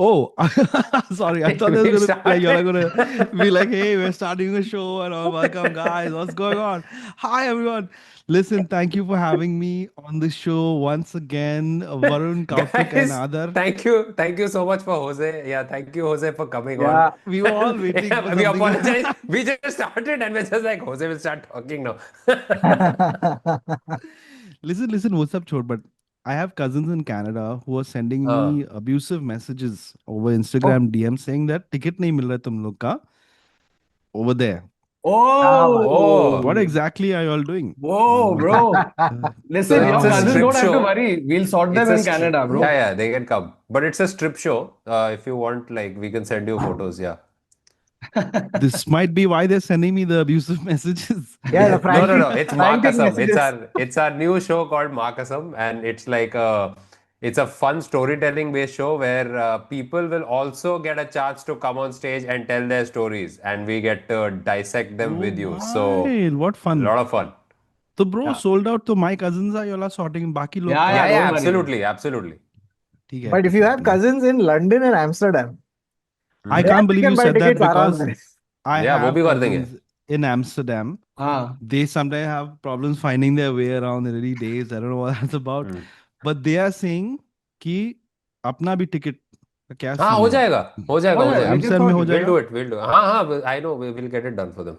Oh, sorry. I thought We've this was gonna like you're started. gonna be like, "Hey, we're starting a show and all. Welcome, guys. What's going on? Hi, everyone. Listen, thank you for having me on the show once again. Varun, Kautuk, and Guys, Adar. thank you so much for Jose. Yeah, thank you, Jose, for coming on. Yeah. We were all waiting for Yeah, we something. apologize. We just started and we're just like, Jose will start talking now. Listen. What's up, chod? But I have cousins in Canada who are sending Uh, me abusive messages over Oh, Instagram DM saying that ticket nahi mil raha tum log ka over there. oh, What oh, exactly are you all doing? Whoa, bro. Uh, so Listen, it's your a oh. cousins strip don't have to show. worry. We'll sort It's them a in Canada, yeah, bro. yeah, they can come. But it's a strip show. If you want, like, we can send you photos. Yeah. this might be why they're sending me the abusive messages. Yeah, the No, no, frantic, no. It's Maa frantic Kasam. messages. It's our new show called Maa Kasam, and it's a fun storytelling based show where people will also get a chance to come on stage and tell their stories, and we get to dissect them Oh with you. So my, what a fun. lot of fun. So bro, Yeah. sold out to my cousins are y'all are sorting baki log Yeah, ka. yeah, Yeah, yeah, don't worry. absolutely, absolutely. ठीक है But if you have अपना. cousins in London and Amsterdam, I Hmm. there can't we believe can you buy said that tickets around because there. I Yeah, वो have भी कर देंगे. cousins in Amsterdam. Ah. They sometimes have problems finding their way around the early days. I don't know what that's about. Hmm. But they are saying कि अपना भी ticket का क्या हाँ सीन हो है? जाएगा हो जाएगा Oh, हो yeah, we जाएगा. can एम्स्टर्डम में sort हो it. जाएगा? We'll do it. हाँ हाँ, I know we'll get it done for them.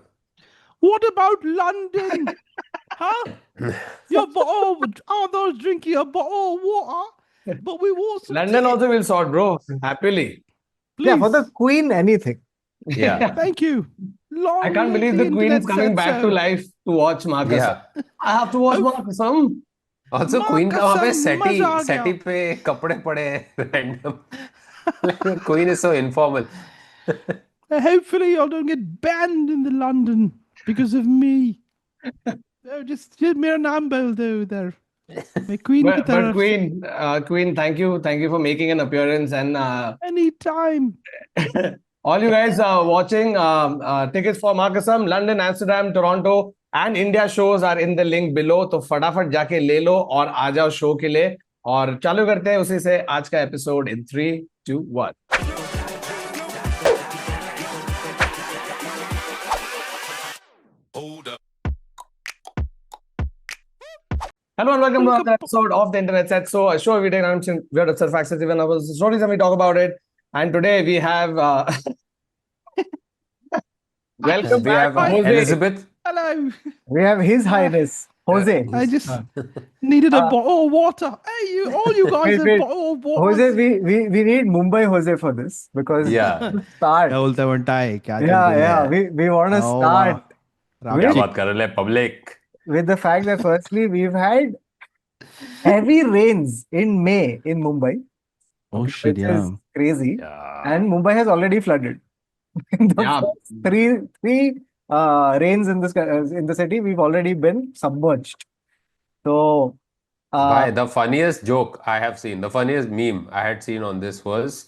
What about London? Huh? Your bottle of others drinking a bottle of water, but we want some London ticket, also will sort, bro. Happily. Yeah, for the please. Queen, anything. Yeah, Thank you. I Long can't live believe the the Queen's internet coming said back to so. life to watch Maa Kasam. yeah. I have to watch Hope Maa Kasam. Also माँ queen का वहां पे कसम मजा आ सेटी गया. पे कपड़े पड़े random. Queen is so informal. Hopefully, I don't get banned in the London because of me. Just give me a number though there. My queen की But तरफ से. Queen, thank you for making an appearance. And Anytime. all you guys watching, tickets for Maa Kasam, London, Amsterdam, Toronto, and India shows are in the link below. तो फटाफट जाके ले लो और आ जाओ show के लिए. और चालू करते हैं उसी से आज का episode in 3, 2, 1. Hello and welcome to another episode of the Internet Set. So, a show we take on weird absurd facts, even our stories, and we talk about it. And today we have welcome We back, have Jose. Elizabeth. Hello. We have His Highness, Jose. I just needed a bottle of water. Hey, all you guys Wait, have wait. bottle of Jose, water. we need Mumbai Jose for this because Yeah. to start. क्या बोलता है बंटाई क्या चल Yeah, रही है? yeah. We want to Oh, start wow. क्या with, Rapchi. बात कर रहे हैं public. with the fact that firstly we've had heavy rains in May in Mumbai, Oh okay, shit, which yeah. is crazy. Yeah. And Mumbai has already flooded. In the Yeah. first three rains in the city, we've already been submerged. So, Bhai, the funniest joke I have seen, the funniest meme I had seen on this was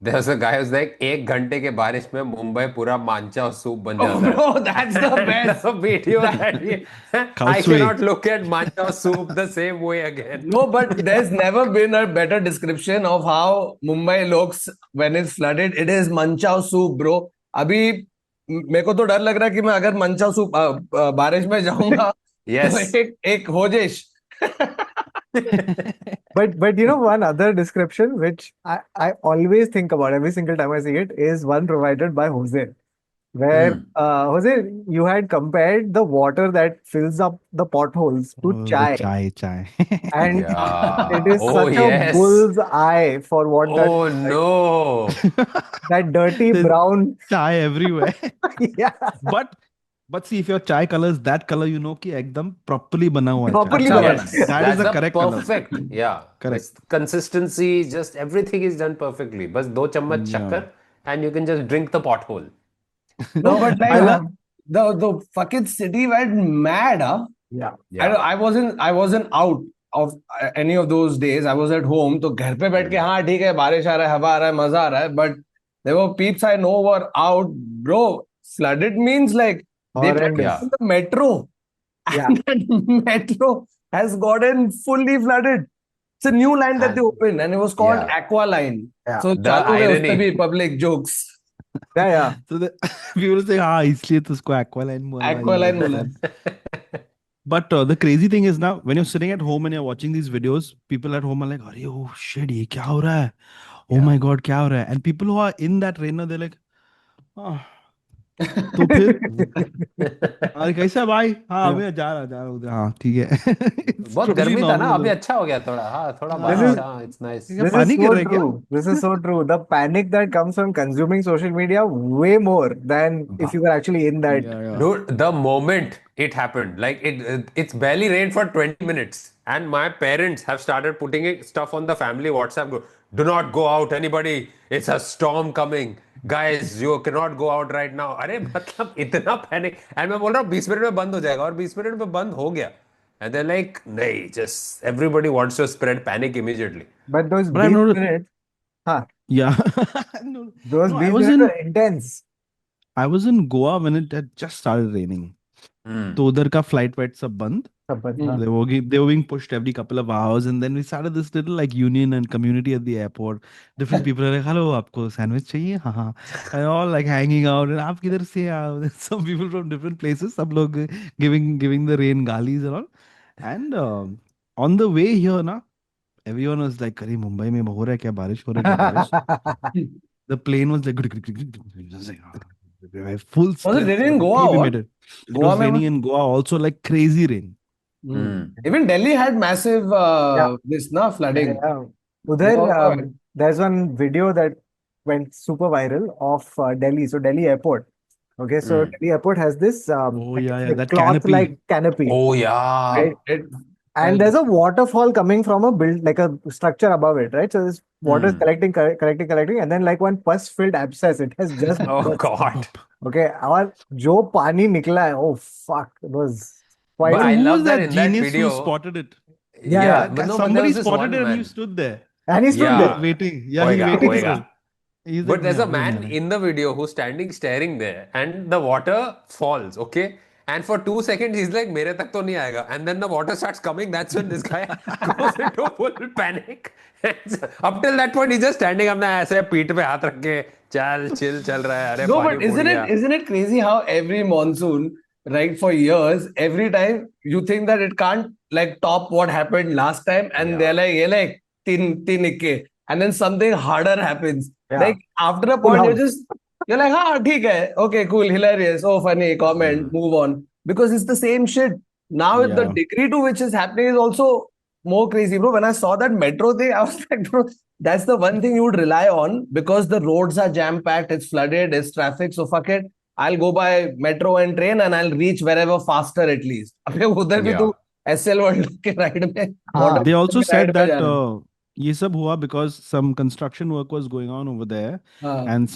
there was a guy who's like, एक घंटे के बारिश में मुंबई पूरा मांचा और soup बन Oh, जाता है. bro, that's the best. The video I Kausui. cannot look at mancha soup the same way again. No, but there's never been a better description of how Mumbai looks when it's flooded. It is manchaw soup, bro. अभी मेरे को तो डर लग रहा है कि मैं अगर manchaw soup बारिश में जाऊंगा तो Yes. एक होजेश. but you know, one other description which I always think about every single time I see it is one provided by Jose, where Jose, you had compared the water that fills up the potholes to Oh, the chai, chai. and Yeah. it is Oh, such a yes. bull's eye for what Oh, no. that dirty There's brown. chai everywhere. Yeah, But see, if your chai color is that color, you know कि एकदम properly बना हुआ है properly chai. अच्छा, बनाना yes. है. That is That's the correct color. perfect. Yeah. Correct. It's consistency, just everything is done perfectly. बस 2 चम्मच Yeah. शक्कर and you can just drink the pothole. No, but I like love. the fucking city went mad, huh? Yeah. Yeah. I wasn't out of any of those days. I was at home. तो घर पे बैठ के हाँ ठीक है बारिश आ रहा है हवा आ रहा है मजा आ रहा है. But there were peeps I know were out, bro. Flooded means like they tried to Horrendous. use the metro, Yeah. and that metro has gotten fully flooded. It's a new line that they And- opened, and it was called Yeah. Aqua Line. Yeah. So The चालू है उसमें irony. भी public jokes. Yeah. So the people say, हाँ इसलिए तो उसको aqualine बोला Aqua ये Line वो." बोला. But the crazy thing is now when you're sitting at home and you're watching these videos, people at home are like, "अरे oh shit ये क्या हो रहा है? Oh Yeah. my god क्या हो रहा है?" And people who are in that rain, they're like, "Ah." तो फिर अरे कैसा भाई? हाँ अभी जा रहा उधर हाँ ठीक है It's बहुत totally गर्मी था ना, normal अभी उधर अच्छा हो गया थोड़ा, हाँ थोड़ा हाँ बारिश, हाँ it's nice. क्या This is पानी गिर so रहा है क्या true. This is so true. The panic that comes from consuming social media way more than if you were actually in that. yeah Dude, the moment it happened, like it's barely rained for 20 minutes, and my parents have started putting stuff on the family WhatsApp group. Do not go out, anybody. It's a storm coming. Guys, you cannot go out right now. अरे मतलब इतना panic, and मैं बोल रहा हूँ 20 minute में बंद हो जाएगा, और 20 मिनट में बंद हो गया. And they're like, नहीं, just everybody wants to spread panic immediately. But those but I 20 noticed minutes, huh, yeah no, those no 20 minutes were intense. I was in Goa when it had just started raining तो उधर का flight white सब बंद they were being pushed every couple of hours and then we started this little like union and community at the airport. Different people are like, hello आपको sandwich चाहिए हाँ हाँ and all like hanging out and आप किधर से some people from different places सब लोग giving the rain galis and all and on the way here ना everyone was like अरे मुंबई में हो रहा है क्या बारिश हो रही है क्या बारिश the plane was like just like, full Was it stress. raining in Goa Luckily we or made what? it. It Goa was में raining in Goa also like crazy rain. Even Delhi had massive Yeah. this flooding. Yeah. They Udhar, also had. there's one video that went super viral of Delhi. So Delhi airport. Okay, so Delhi airport has this Oh yeah, that cloth-like canopy, Oh yeah. right? It And there's a waterfall coming from a build, like a structure above it, right? So this water is collecting, and then like one pus-filled abscess, it has just Oh burst. God. Okay, और जो पानी निकला है, oh fuck, it was quite. But So I who love was that that in that genius who video. spotted it? Yeah, but no, but there Somebody was this spotted one it and man. you stood there. And he stood Yeah. there. Like waiting. Yeah, he Hoega, waiting hoega. still. He's But like, there's a "Abhi man nahi aa in the video who's standing staring there, and the water falls, okay? And for 2 seconds, he's like, "Mere tak to nahi aayega." And then the water starts coming. That's when this guy goes into full panic. Up till that point, he's just standing अपना ऐसे पीठ पे हाथ रख के चल chill चल रहा है. अरे No, पानी but फूट गया. isn't it crazy how every monsoon, right, for years, every time you think that it can't like top what happened last time, and Yeah. they're like, yeah, like tin ikke, and then something harder happens. Yeah. Like after a Full point, house. you're like, ah, theek hai, okay, cool, hilarious, oh funny, comment, move on, because it's the same shit. Now the Yeah. degree to which is happening is also more crazy, bro. When I saw that metro thing, I was like, bro, that's the one thing you would rely on because the roads are jam packed, it's flooded, it's traffic. So fuck it. I'll go by metro and train and I'll reach wherever faster at least. अबे उधर भी Yeah. तू SL world के ride में water They also के said ride में that जा रहा है. ये सब हुआ because some construction work was going on over there हाँ. and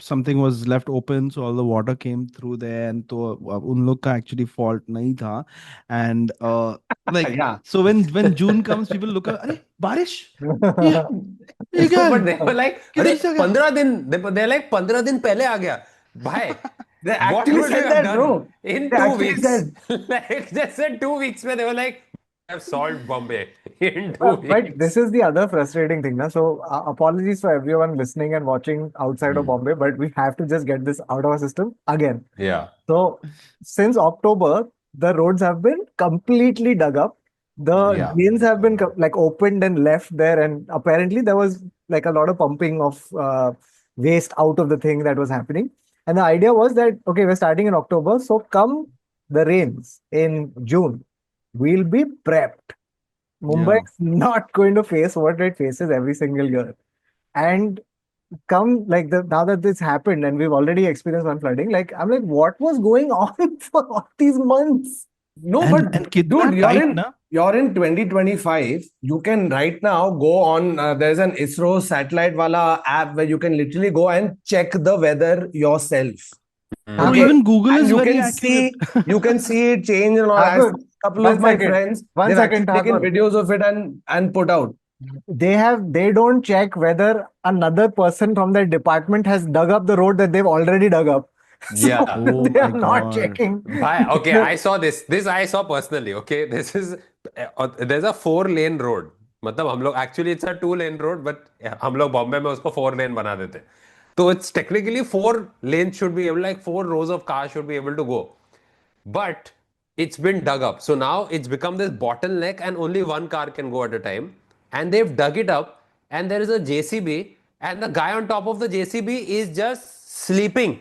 something was left open so all the water came through there and तो उन लोग का actually fault नहीं था and like Yeah. so when June comes people look at अरे बारिश ये क्या But है they were like, किधर अरे से आ गया 15 दिन, they're like 15 दिन पहले आ गया. भाई, They what actually would you said have that, done bro. in They 2 actually weeks? said. Like, just in 2 weeks, where they were like, I've solved Bombay in 2 But weeks. this is the other frustrating thing. Na? So, apologies for everyone listening and watching outside of Bombay, but we have to just get this out of our system again. Yeah. So, since October, the roads have been completely dug up. The Yeah. drains have been like opened and left there, and apparently there was like a lot of pumping of waste out of the thing that was happening. And the idea was that okay, we're starting in October, so come the rains in June, we'll be prepped. Mumbai is not going to face what it faces every single year. And come like now that this happened and we've already experienced one flooding, like I'm like, what was going on for all these months? No, and but कितना dude, tight ना you're in 2025. You can right now go on. There's an ISRO satellite wala app where you can literally go and check the weather yourself. or Okay? even Google And is you very can accurate you can see it change and all. I Thakur, saw a couple one of my second. friends, One they've second, actually taken Thakur. videos of it and put out. They don't check whether another person from their department has dug up the road that they've already dug up. So Yeah. Oh they are my not God. checking. Okay, I saw this. This I saw personally. Okay, this is there's a 4-lane road. मतलब हम लोग actually it's a 2 lane road but हम लोग बॉम्बे में उसको 4 लेन बना देते. तो it's technically 4 lanes should be able, like 4 rows of cars should be able to go. But it's been dug up. So now it's become this bottleneck and only one car can go at a time. And they've dug it up and there is a JCB and the guy on top of the JCB is just sleeping.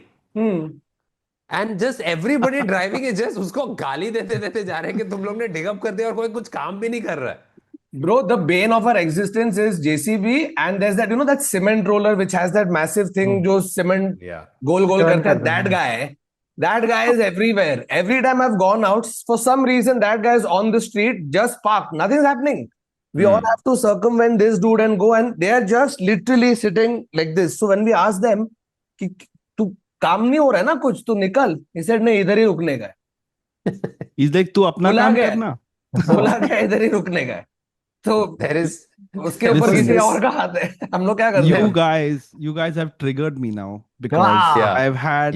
And just everybody driving is just उसको गाली देते देते जा रहे हैं कि तुम लोग ने dig up कर दिया और कोई कुछ काम भी नहीं कर रहा है. Bro, the bane of our existence is JCB, and there's that, that cement roller which has that massive thing, जो cement गोल गोल करता है. That guy is everywhere. Every time I've gone out, for some reason, that guy is on the street, just parked. Nothing's happening. We all have to circumvent this dude and go, and they are just literally sitting like this. So when we ask them, कि तू काम नहीं हो रहा है ना कुछ, तू निकल. He said नहीं, इधर ही रुकने का है. He's like, तू अपना काम करना. बोला गया इधर ही रुकने का है. तो there is उसके ऊपर किसी और का हाथ है. हम लोग क्या करते हैं? You guys have triggered me now because I've had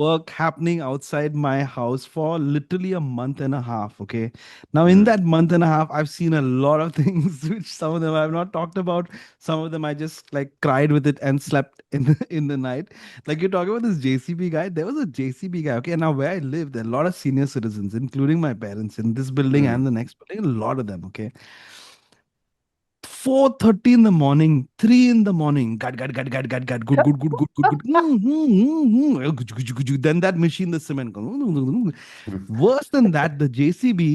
work happening outside my house for literally a month and a half. Okay, now in that month and a half, I've seen a lot of things, which some of them I've not talked about. Some of them I just like cried with it and slept in the night. Like you're talking about this JCB guy. There was a JCB guy. Okay, now where I live, there are a lot of senior citizens, including my parents, in this building and the next building. A lot of them. Okay. 4:30 in the morning, 3 in the morning, good. Then that machine, the cement. Worse than that, the JCB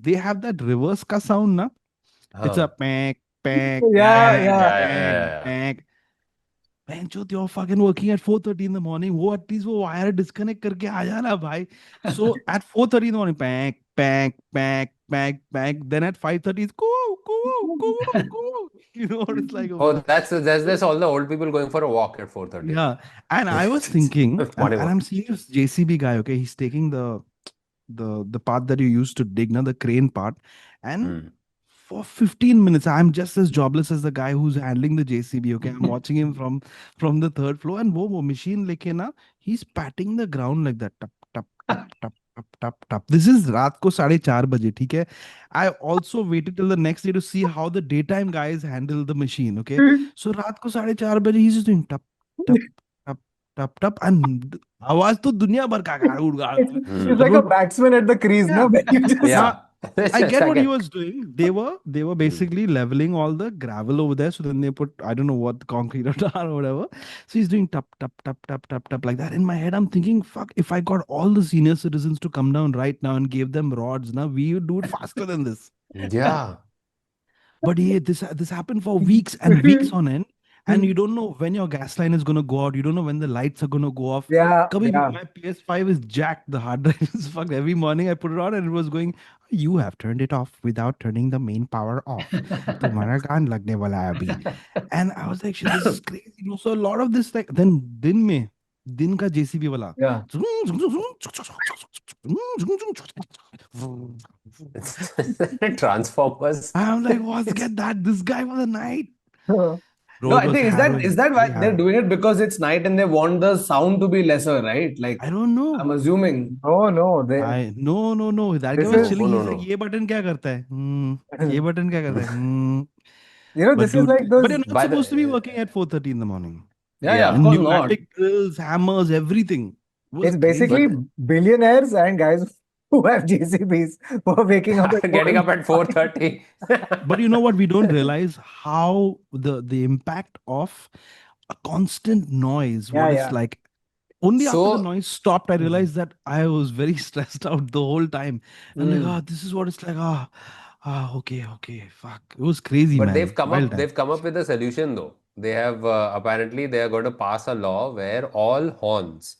they have that reverse ka sound, na? It's a pack. Bencho, you're fucking working at 4:30 in the morning. Wo at least wo wire disconnect karke aa jana, bhai. So at 4:30 in the morning, pack. Then at 5:30, it's go. You know what it's like? Oh, that's all the old people going for a walk at 4:30. Yeah, and I was thinking, and I'm seeing this JCB guy. Okay, he's taking the part that you used to dig, now the crane part, and for 15 minutes, I'm just as jobless as the guy who's handling the JCB. Okay, I'm watching him from the third floor, and wo machine leke na, he's patting the ground like that, tap tap tap tap. Tap. This is रात को 4:30 बजे, ठीक है? I also waited till the next day to see how the daytime guys handle the machine, okay? So रात को 4:30 बजे he's just doing tap tap tap tap tap and आवाज तो दुनिया भर का It's like a batsman at the crease, no? I get what he was doing. They were basically leveling all the gravel over there. So then they put, I don't know what, concrete or tar or whatever. So he's doing tap tap tap tap tap tap like that. In my head, I'm thinking, fuck, if I got all the senior citizens to come down right now and gave them rods, now we would do it faster than this. Yeah. But yeah, this happened for weeks and weeks on end. And you don't know when your gas line is going to go out. You don't know when the lights are going to go off. Yeah. My PS5 is jacked. The hard drive is fucked. Every morning I put it on and it was going, you have turned it off without turning the main power off. Tumhara gaan lagne wala hai abhi. And I was like, shit, this is crazy. So a lot of this, like, then din ka JCB wala. Yeah. Transformers. I'm like, what's get that? This guy for the night. No, I think is that why they're doing it, because it's night and they want the sound to be lesser, right? Like, I don't know. I'm assuming. Oh no, no. That guy was chilling. He's like, ये button क्या करता है? ये button क्या करता है? You know, this is like those. But you're not supposed to be working at 4:30 in the morning. Yeah, of course not. Pneumatic drills, hammers, everything. It's basically billionaires and guys who have JCBs who are waking up getting up at 4:30. But you know what? We don't realize how the impact of a constant noise, what it's like. Only after the noise stopped, I realized that I was very stressed out the whole time. I'm like, this is what it's like. Okay, fuck. It was crazy, but man. They've come up with a solution though. They have apparently they are going to pass a law where all horns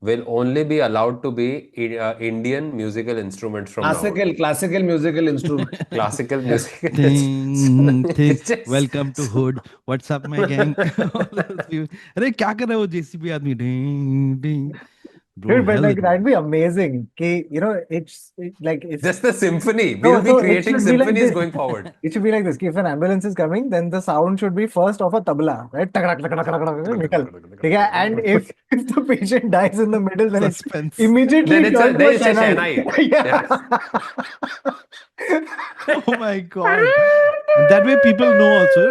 will only be allowed to be Indian musical instruments from classical musical instruments. Classical musical instruments. Welcome to Hood. What's up, my gang? अरे क्या कर रहे हो JCB आदमी? Ding ding. Bro, but like that'd be amazing. It's like it's just the symphony. We'll be creating symphonies going forward. It should be like this. If an ambulance is coming, then the sound should be first of a tabla, right? And if the patient dies in the middle, then it's immediately then it's a Shehnai. Oh my god. And that way people know also.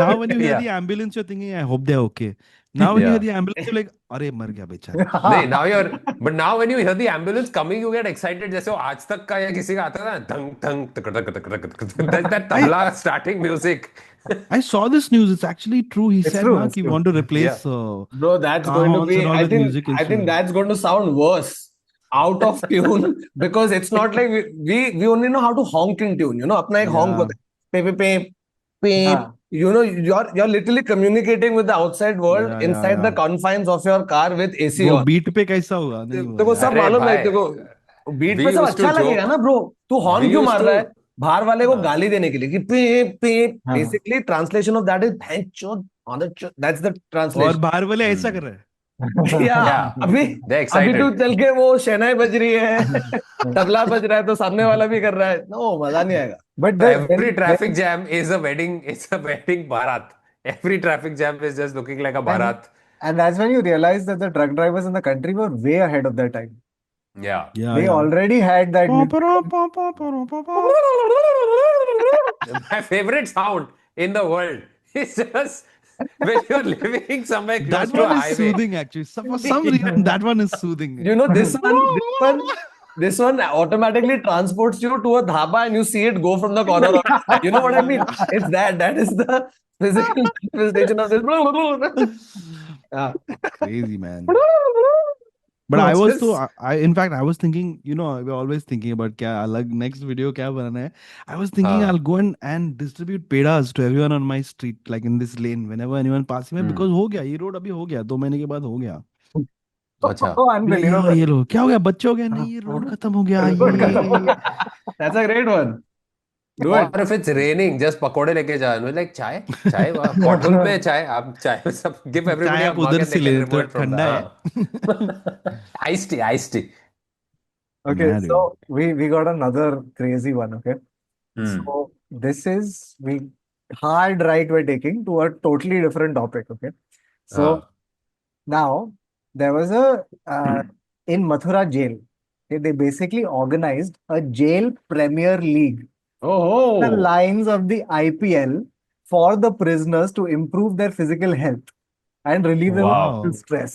Now when you hear Yeah. the ambulance, you're thinking, I hope they're okay. Now when you hear Yeah. the ambulance, you're like, अरे मर गया बेचारा. नहीं, but now when you hear the ambulance coming, you get excited. जैसे वो आज तक का या किसी का आता था, धंग धंग तक तक तक तक तक, that tabla starting music. I saw this news. It's actually true. He It's said, true, "Na, it's he true. want to replace Bro, that's car going to horns be. and all I with think. music I think instruments." that's going to sound worse, out of tune, because it's not like we only know how to honk in tune. You know, अपना एक honk Yeah. होता है. Pe pe pe pe. हाँ. You know, you're literally communicating with the outside world Yeah, inside the yeah. confines of your car with AC वो on. beat पे कैसा होगा? नहीं हुआ देखो सब यार. अरे मालूम है. भाई, देखो बीट we पे सब used to अच्छा लगेगा joke. ना ब्रो. तू हॉर्न We क्यों used मार to- रहा है बाहर वाले को हाँ. गाली देने के लिए कि पे पे. हाँ. Basically translation of that is भैंचोद मदरचोद. दैट्स द और ट्रांसलेशन. बाहर वाले ऐसा कर रहे हैं. या अभी They're अभी excited. तू चल के वो शहनाई बज रही है, तबला बज रहा है, तो सामने वाला भी कर रहा है. नो मजा नहीं आएगा. But So the, every traffic jam is a wedding. It's a wedding barat. Every traffic jam is just looking like a barat. and that's when you realize that the truck drivers in the country were way ahead of their time. Yeah. Yeah, They yeah. already had that. My favorite sound in the world is just when you're living somewhere close That to a one is highway. soothing actually. For some reason, that one is soothing. You know, this one automatically transports you to a dhaba and you see it go from the corner of your eye. You know what I mean? It's that is the physical manifestation of this. Yeah. Crazy, man. But I was so I in fact I was thinking, you know, we're always thinking about क्या अलग next video क्या बनाना है. I was thinking हाँ. I'll go and distribute pedas to everyone on my street, like in this lane, whenever anyone passing by, because हो गया ये road अभी हो गया 2 महीने के बाद हो गया. अच्छा. Oh, हाँ unbelievable. ये लो क्या हो गया बच्चे हो गया नहीं ये रोड खत्म हो गया ये. That's a great one. Do it. Or if it's raining, just पकोड़े लेके जाओ. And we're like चाय bottle में चाय. आप चाय सब give everybody चाय a आप mug उधर and से they ले can लेते हो, remote from ठंडा the iced tea. Okay, Mad, so we got another crazy one. Okay, Hmm. so this is we hard right we're taking to a totally different topic. Okay, so now there was a in Mathura jail. Okay, they basically organized a jail Premier League. The Oh, lines of the IPL for the prisoners to improve their physical health and relieve them of Wow. mental stress.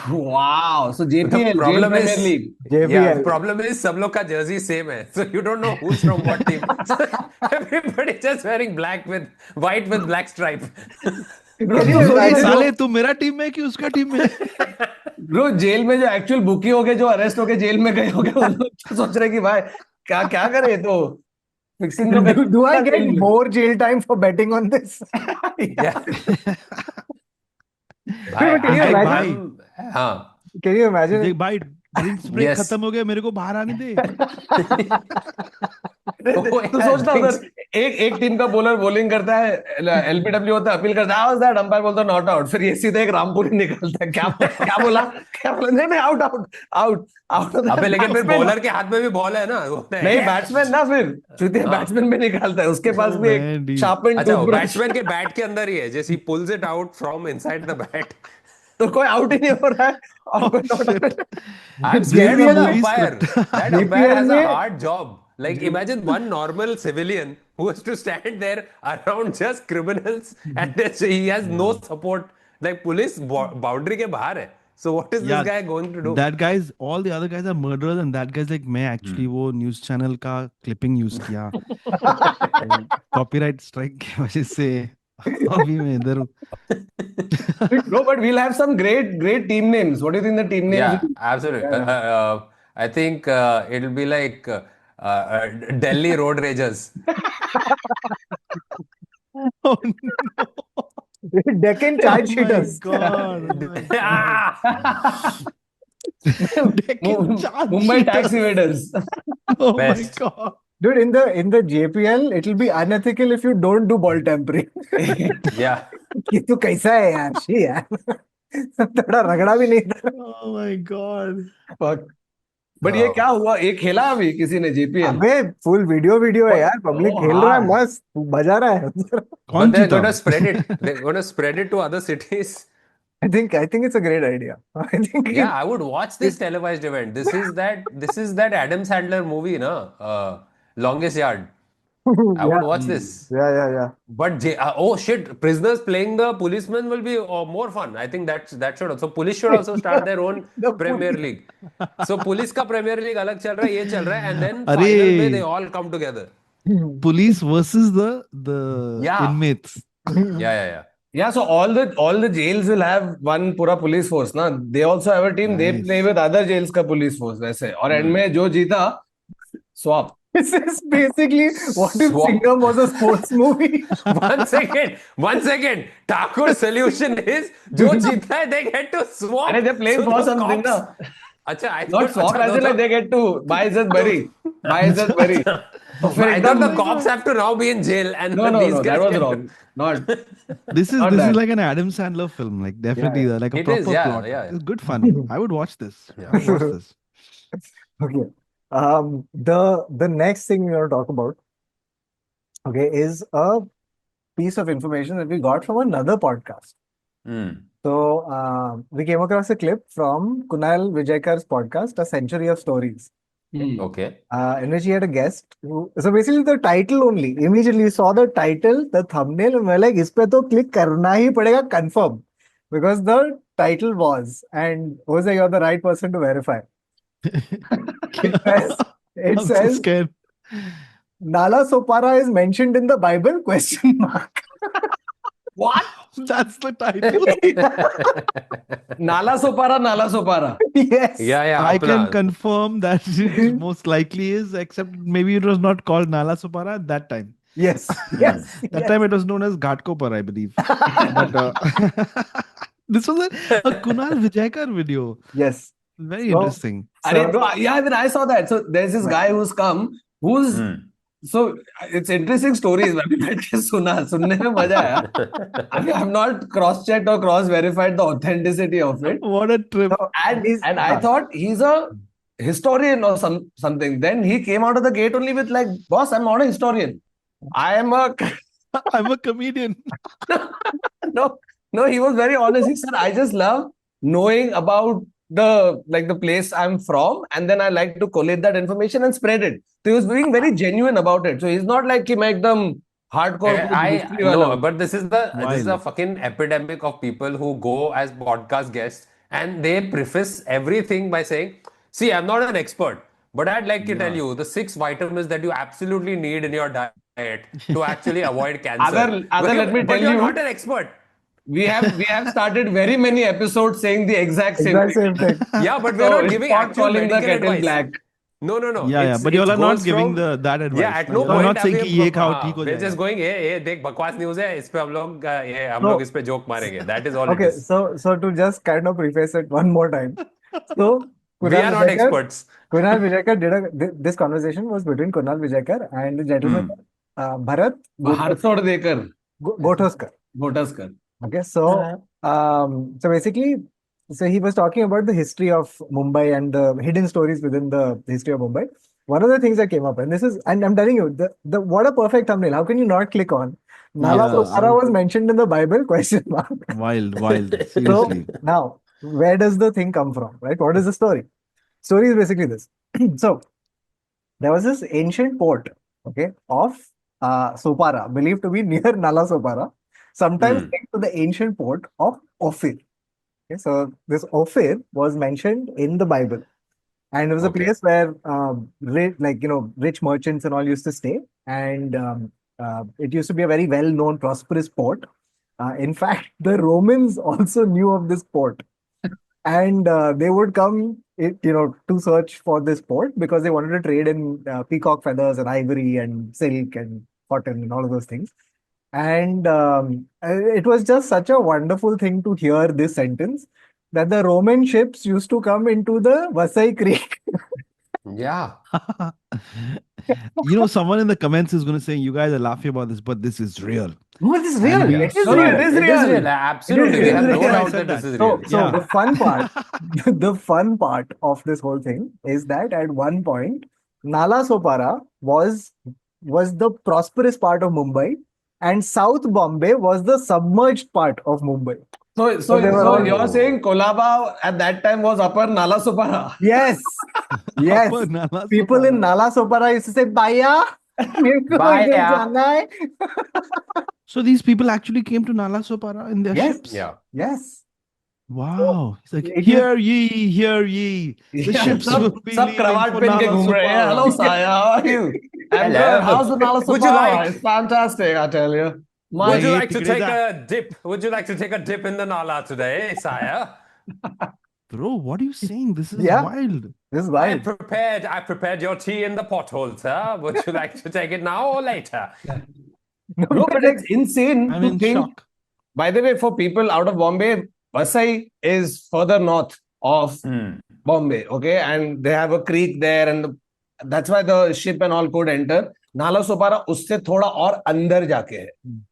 wow. So The JPL, Jail problem Premier is, League. yeah, JPL. the problem is सब लोग का jersey same है, so you don't know who's from what team. So everybody just wearing white with black stripe. Can you अरे imagine? साले तू मेरा team में कि उसका टीम में. ब्रो जेल में जो एक्चुअल बुकी हो गए, जो अरेस्ट होके जेल में गए होंगे, उन लोग तो सोच रहे कि भाई क्या क्या करे. तो फिक्सिंग तो Do I get more jail time for betting on this? Yeah. भाई, can you imagine? भाई, हाँ. Can you imagine? देख भाई ड्रिंक्स ब्रेक Yes. खत्म हो गया मेरे को बाहर आने दे. तो सोचना उधर एक टीम का बॉलर बॉलिंग करता है, एलबीडब्ल्यू होता है, अपील करता है, दैट अंपायर बोलता है नॉट आउट, फिर ये सीधा एक रामपुरी निकलता है. क्या बोला नहीं आउट आउट आउट आउट. अबे लेकिन फिर बॉलर के हाथ में भी बॉल है ना. नहीं बैट्समैन ना, फिर बैट्समैन भी निकालता है, उसके पास भी एक शार्पन अच्छा टूथब्रश. बैट्समैन के बैट के अंदर ही है, जैसे he pulls it out from inside the bat. तो कोई आउट ही नहीं हो रहा है और कोई not. I'm scared JPL of the movie umpire. script. That umpire has a में- hard job. Like imagine one normal civilian who has to stand there around just criminals and he has no support. Like police boundary के बाहर है. So what is this guy going to do? That guys, all the other guys are murderers and that guy's like मैं actually वो news channel का clipping use किया. Copyright strike की वजह से अभी मैं इधर हूँ. No, but we'll have some great team names. What do you think the team names? Yeah, absolutely. I think it'll be like Delhi Road Ragers. Oh no. Deccan charge sheeters. God. Mumbai tax evaders. Oh Best. my God. Dude, in the JPL, it'll be unethical if you don't do ball tampering. Yeah. कि तू कैसा है यार? She यार. थोड़ा रगड़ा भी नहीं था. Oh my God. Fuck. But ये क्या हुआ? ये खेला अभी किसी ने JPL? अबे फुल वीडियो है यार. पब्लिक खेल रहा है, मस्त बजा रहा है. कौन But they're जीता? going to spread it. They're going to spread it to other cities. I think it's a great idea. I think Yeah, I would watch this televised event. This is that Adam Sandler movie, na? Longest Yard. I would watch this. Yeah. But oh shit, prisoners playing the policeman will be more fun. I think that should also police should also start their own The Premier police. League. So police ka Premier League alag chal raha hai, ye chal raha hai, and then final mein they Arey, all come together. police versus the Yeah. inmates. Yeah. Yeah, so all the jails will have one pura police force, na? They also have a team. They Nice. play with other jails ka police force, वैसे. और end में जो जीता, swap. This is basically what if Swap. Singham was a sports movie? One second. Thakur's solution is जो जीता है they get to swap. अरे they're playing So for the something, cops- na? अच्छा, I Not thought swap, as in like they get to buy Izzat Bari. Buy Izzat Bari. तो फिर I thought एकदम the cops have to now be in jail and no, these that guys was get to- wrong. Not This is Not this that. is like an Adam Sandler film, like definitely like a It proper is, yeah, plot. yeah. It's good fun. I would watch this. Yeah. I would watch this. Okay. The next thing we're going to talk about, okay, is a piece of information that we got from another podcast. Hmm. So we came across a clip from Kunal Vijayakar's podcast, A Century of Stories, Okay. in which he had a guest. So basically, the title only. Immediately, we saw the title, the thumbnail, and we're like, "इस पे तो click करना ही पड़ेगा, confirm," because the title was, and Jose, you're the right person to verify. It says, I'm so scared. Nala Sopara is mentioned in the Bible? Question mark. what? That's the title. Nala Sopara. Yes. Yeah. I can apna. confirm that it most likely is, except maybe it was not called Nala Sopara at that time. Yes. That time it was known as Ghatkopar, I believe. But this was a Kunal Vijaykar video. Yes. Very So- interesting. Arey, no, yeah, even I saw that. So there's this guy who's come, who's so it's interesting stories. मैंने बैठ के सुनने में मजा आया. I have not cross-checked or cross-verified the authenticity of it. What a trip. So, And I thought he's a historian or something. Then he came out of the gate only with like, boss, I'm not a historian. I am a I'm a comedian. no, he was very honest. He said, I just love knowing about the place I'm from, and then I like to collate that information and spread it. So he was being very genuine about it. So he's not like he make them hardcore. No, but this is a Wild. fucking epidemic of people who go as podcast guests and they preface everything by saying, "See, I'm not an expert, but I'd like to tell you the 6 vitamins that you absolutely need in your diet to actually avoid cancer." Adar, let me But tell you're you- not an expert. We have started very many episodes saying the exact same exact thing. same thing. Yeah, but we're So not it's giving not actual calling the medical kettle advice. black. No. Yeah, but you all are not giving that advice. Yeah, at no You are point not saying कि ये खाओ ठीक हो we're just जाएगा. going, ये देख बकवास news है, इस पे हम लोग इस पे जोक मारेंगे. That is all Okay, it is. so to just kind of preface it one more time. So We Kunal are not Vijaykar- experts. Kunal Vijaykar this conversation was between Kunal Vijaykar and the gentleman Bharat Harthod dekar, Gothoskar. Gotaskar. Okay, so basically, so he was talking about the history of Mumbai and the hidden stories within the history of Mumbai. One of the things that came up, and I'm telling you, the what a perfect thumbnail. How can you not click on? Nala Yeah. Sopara was mentioned in the Bible? Question mark. Wild. So Seriously. now, where does the thing come from, right? What is the story? Story is basically this. So there was this ancient port, okay, of Sopara, believed to be near Nala Sopara, sometimes linked to the ancient port of Ophir. Okay, so this Ophir was mentioned in the Bible, and it was a Okay. place where rich merchants and all used to stay, and it used to be a very well-known, prosperous port. In fact, the Romans also knew of this port, and they would come, to search for this port because they wanted to trade in peacock feathers and ivory and silk and cotton and all of those things. And it was just such a wonderful thing to hear this sentence that the Roman ships used to come into the Vasai Creek. Yeah. Someone in the comments is going to say, you guys are laughing about this, but this is real. No, it is real. And It is No, real. it is It is real. real. Absolutely. It We is have no real. doubt I said that this is So, real. so Yeah. the fun part, the fun part of this whole thing is that at one point, Nala Sopara was the prosperous part of Mumbai, and South Bombay was the submerged part of Mumbai. So they were all- you're saying Kolaba at that time was upper Nala Sopara. Yes, yes. Upper Nala People in Sopara. Nala Sopara used to say "Baya." Bye, yeah. So these people actually came to Nala Sopara in their Yes. ships? Yeah. Yes. Wow. It's like, It is. hear ye, hear ye. The ships will be सब leaving cravat for pin के Nala घूम रहे हैं. Hello, Sopara. Saya. How are you? I'm Hello. good. How's the Nala Would you Sopara? like- It's fantastic, I tell you. Would you Hey, like to take Tigreza. a dip? Would you like to take a dip in the Nala today, sire? Bro, what are you saying? This is Yeah. wild. This is I wild. prepared your tea in the pothole, sir. Would you like to take it now or later? No, No, but it's insane I'm to in think. shock. By the way, for people out of Bombay, Vasai is further north of Bombay, okay? And they have a creek there, and that's why the ship and all could enter. Nala Sopara उससे थोड़ा और अंदर जाके है,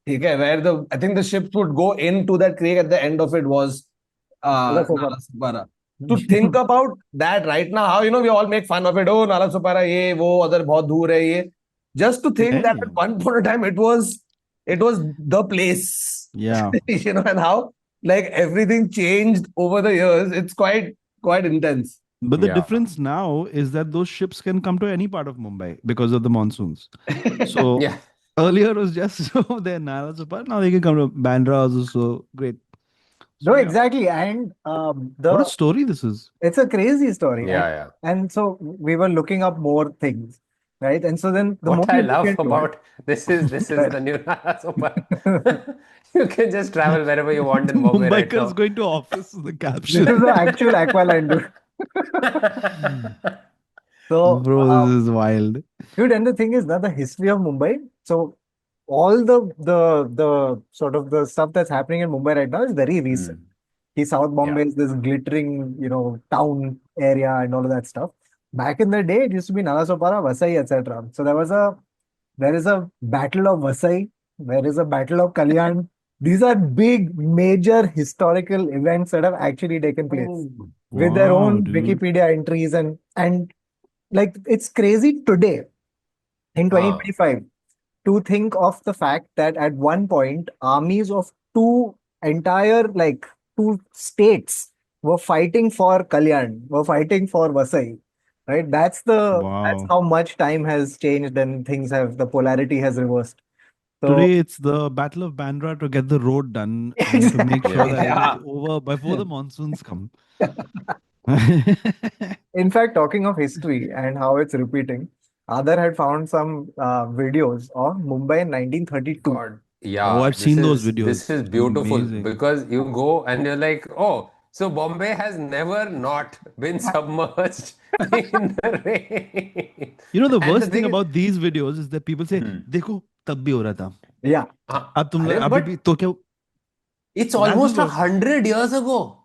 ठीक है? Where the I think the ships would go into that creek at the end of it was Nala Sopara. Nala Sopara. To think about that right now, how we all make fun of it. Oh, Nala Sopara, ये वो other बहुत दूर है ये. Just to think that at one point in time it was the place. Yeah. And how like everything changed over the years. It's quite intense. But the Yeah. difference now is that those ships can come to any part of Mumbai because of the monsoons. So Yeah. earlier it was just there Nala Sopara. Now they can come to Bandra also. So great. No, So, yeah. exactly. And What a story this is. it's a crazy story. Yeah, and, yeah. And so we were looking up more things, right? And so then the more What I you look love into about this is Right. the new Nala Sopara. You can just travel wherever you want in Bombay right Mumbaiker's now. going to office is the this caption. is the actual Aqualine, dude. So, Bro, this is wild. dude, and the thing is that the history of Mumbai. So all the sort of the stuff that's happening in Mumbai right now is very recent. South Bombay is this glittering, town area and all of that stuff. Back in the day, it used to be Nalasopara, Vasai, etc. So there is a battle of Vasai, there is a battle of Kalyan. These are big, major historical events that have actually taken place with their Wow, own dude. Wikipedia entries and like it's crazy today in 2025 to think of the fact that at one point armies of two states were fighting for Kalyan, were fighting for Vasai, right? That's Wow. how much time has changed and the polarity has reversed. So Today it's the Battle of Bandra to get the road done and to make sure that it is over before the monsoons come. in fact, talking of history and how it's repeating, Adar had found some videos of Mumbai in 1932. God. Yeah. Oh, I've seen those videos. This is beautiful Amazing. because you go and you're like, oh, so Bombay has never not been submerged in the rain. You know, the And the worst thing thing is- about these videos is that people say, देखो तब भी हो रहा था. Yeah, अब तुम अरे, अभी but भी तो क्या it's almost Imagine 100 years ago.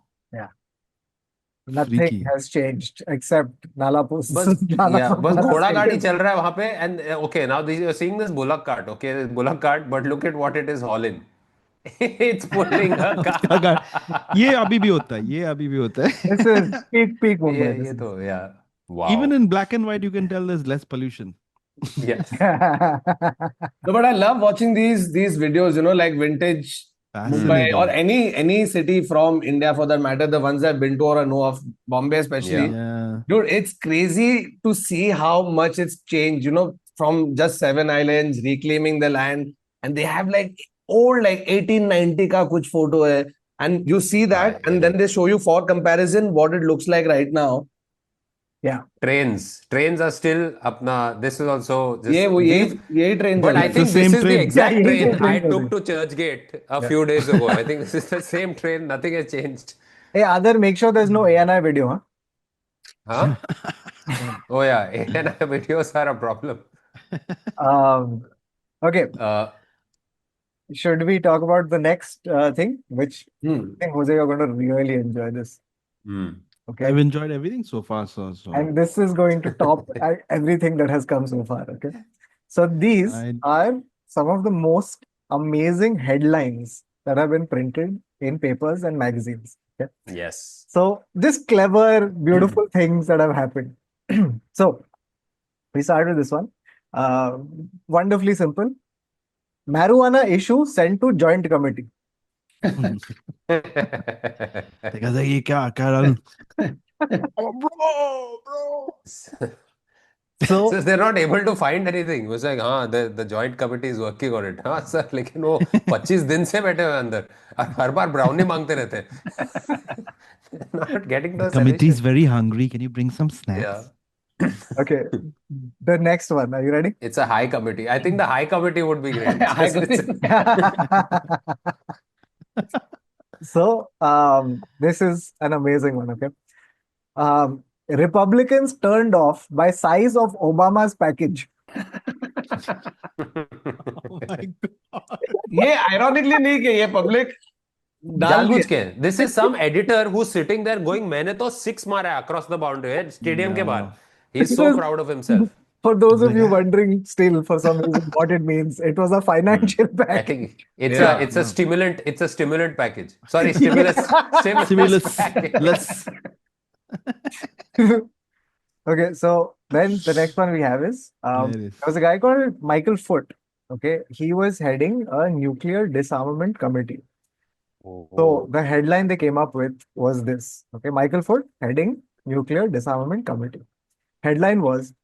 nothing freaky. has changed except Nalapus. बस घोड़ा गाड़ी चल रहा है वहां पे and okay, now you're seeing this bullock cart, okay, this bullock cart, but look at what it is hauling. It's pulling a उसका car. ये अभी भी होता है. ये अभी भी होता है. This is peak Mumbai. ये तो yeah. Wow. Even in black and white, you can tell there's less pollution. Yes. No, but I love watching these videos, like vintage Mumbai or any city from India for that matter, the ones I've been to or I know of, Bombay especially. Yeah. Dude, it's crazy to see how much it's changed, from just 7 islands reclaiming the land, and they have like old 1890 ka kuch photo hai, and you see that, and then they show you for comparison what it looks like right now. Yeah. Trains are still apna. This is also just ये train but I It's think the this same is the train. exact Yeah, train train I for took to Churchgate a few days ago. I think this is the same train. Nothing has changed. Hey, Adar, make sure there's no ANI video, Huh? Oh yeah, ANI videos are a problem. Okay. Should we talk about the next thing? Which I think, Jose, you're going to really enjoy this. Okay. I've enjoyed everything so far. So. And this is going to top everything that has come so far. Okay. So these are some of the most amazing headlines that have been printed in papers and magazines. Okay. Yes. So just clever, beautiful things that have happened. So we start with this one. Wonderfully simple. Marijuana issue sent to joint committee. ये क्या डालूं? bro. So So they're not able to find anything. It was like, the joint committee is working on it. हाँ sir, लेकिन वो 25 दिन से बैठे हुए हैं अंदर और हर बार ब्राउनी मांगते रहते हैं. Not getting The the committee is solution. very hungry. Can you bring some Yeah. snacks? okay, the next one. Are you ready? It's a high committee. I think the high committee would be great. High So this is an amazing one. Okay, Republicans turned off by size of Obama's package. Oh my God. ये ironically नहीं कि ये public डाल जानबूझ दिया. के. This is some editor who's sitting there going, मैंने तो 6 मारा है across the boundary stadium के बाहर. He's so Because proud of himself. For those of Like, you wondering still for some reason what it means, it was a financial I package. think it's Yeah. a stimulant. It's a stimulant package. Sorry, stimulus. Stimulus. package. Let's. Okay, so then the next one we have is Hilarious. there was a guy called Michael Foot. Okay, he was heading a nuclear disarmament committee. So the headline they came up with was this. Okay, Michael Foot heading nuclear disarmament committee. Headline was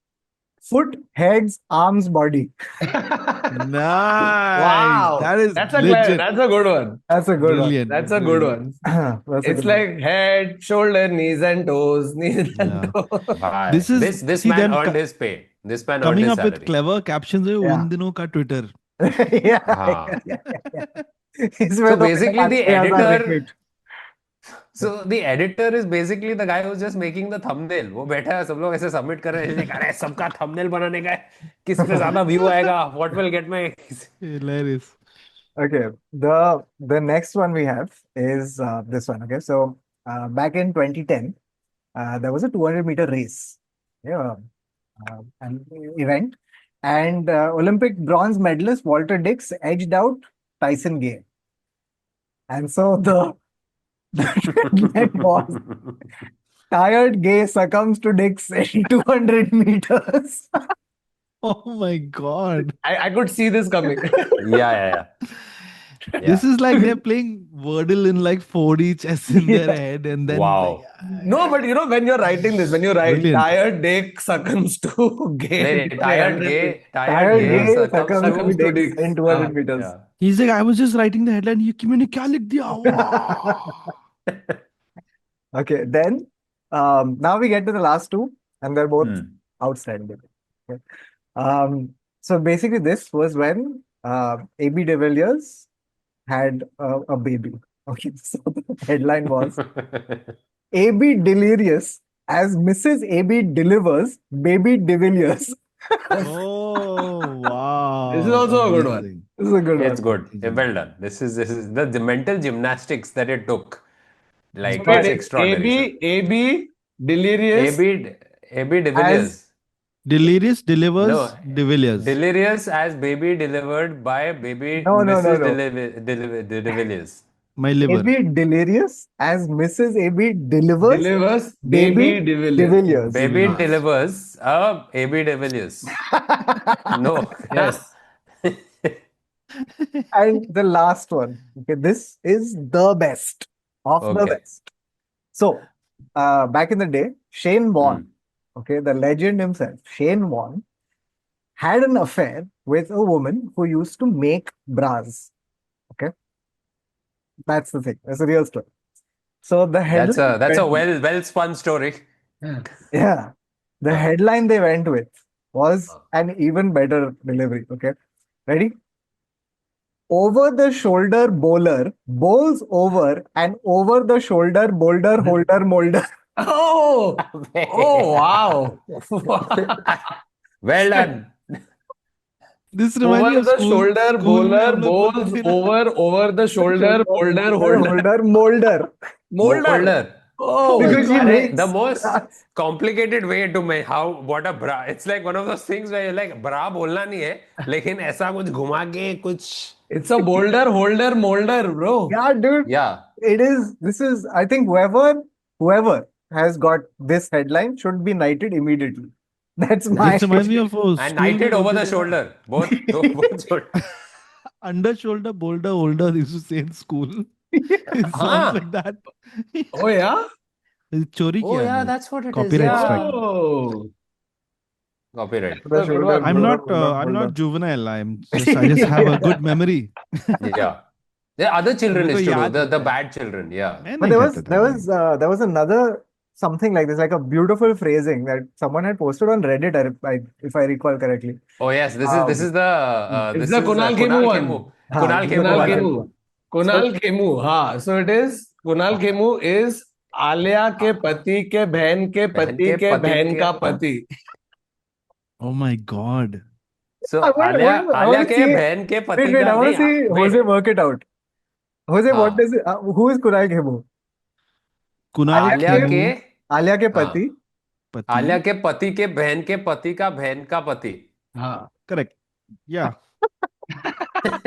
Foot heads arms body. Nice. Wow. That is That's a legit. that's a good one. That's a good Brilliant. That's a good one. one. That's a It's good one. like head, shoulder, knees and toes, knees and Yeah. toes. Bhai, This is- this see, man then earned co- his pay. This man earned Coming his up salary. with clever captions है Yeah. उन दिनों का Twitter. yeah, हाँ. इसमें So तो basically the 8,000 editor- retweet. So the editor is basically the guy who's just making the thumbnail. वो बैठा है, सब लोग ऐसे सबमिट कर रहे हैं. अरे सबका thumbnail बनाने का है. किस पे ज्यादा view आएगा? What will get my... Hilarious. Okay, the next one we have is this one. Okay, so back in 2010, there was a 200-meter race, yeah, an event, and Olympic bronze medalist Walter Dix edged out Tyson Gay, and so the headline was tired Gay succumbs to Dix in 200 meters. Oh my God. I could see this coming. Yeah. This is like they're playing Wordle in like 4D chess in their head and then Wow. No, but you know, when you're writing this, when you write Brilliant. tired dick succumbs to gay. नहीं, tired gay Tired Gay succumbs succumbs to to Dix in 200 meters. Yeah. he's like, I was just writing the headline. ये मैंने क्या लिख दिया? Wow. Okay, then now we get to the last two, and they're both outstanding. Okay. So basically, this was when AB de Villiers had a baby. Okay, so the headline was AB delirious as Mrs. AB delivers baby de Villiers. Oh wow. This is also a good one. Amazing. This is a good It's one. good. Well done. This is the mental gymnastics that it took. Like, But it's extraordinary. AB, delirious. AB de Villiers. Delirious delivers No, de Villiers. Delirious as baby delivered by baby No. Mrs. De Villiers. My liver. AB delirious as Mrs. AB delivers delivers baby baby de de Villiers. Villiers. Baby delivers a AB de Villiers. No. Yes. And the last one. Okay, this is the best of the Okay. best. So, back in the day, Shane Warne, okay, the legend himself, Shane Warne, had an affair with a woman who used to make bras. Okay, that's the thing. That's a real story. So the headline. That's a well spun story. Yeah, the headline they went with was an even better delivery. Okay, ready? Over the shoulder bowler bowls over an over the shoulder boulder holder molder. Oh, wow. Well done. This reminds me Over of the school- shoulder school bowler में हम लोग bowls बोलते थे ना। over the shoulder boulder holder. Molder. Molder. Oh, Because she Arre, makes the most bras. complicated way to make what a bra. It's like one of those things where you're like bra बोलना नहीं है, लेकिन ऐसा कुछ घुमा के कुछ. It's a boulder holder molder, bro. Yeah, dude. Yeah. It is. This is. I think whoever has got this headline should be knighted immediately. That's my. This reminds me of And school knighted में over the बोलते थे ना, shoulder. Both shoulder. under shoulder, boulder, holder. They used to say in school. It sounds हाँ. like that. Oh, yeah? चोरी Oh किया yeah, हमने। that's what it is. Copyright Yeah. strike. Oh. Copyright. The shoulder. I'm Hold not on. juvenile. I just have a good memory. Yeah. The other children मेरे को is to do, याद the रहता है. bad children, yeah. मैं But नहीं करता था भाई. there was another something like this, like a beautiful phrasing that someone had posted on Reddit, if I recall correctly. Oh yes, this Um, is the It's the Kunal Kemmu one. Kunal this is Kemmu Kunal Kunal one. Kemmu Kemmu. one. Kunal Kemmu. हाँ. So it is Kunal Kemmu is Alia के पति के बहन के बहन पति के के पति बहन के का पति. Oh my God. So I Alia want to के see. बहन के पति Wait, का I want नहीं, to see Jose wait. work it out. Jose, what हाँ. does it? Who is Kunal Kemmu? Kunal Alia के Kemmu आलिया के हाँ. पति. आलिया पति. के पति के बहन के पति का बहन का पति. हाँ. Correct. Yeah.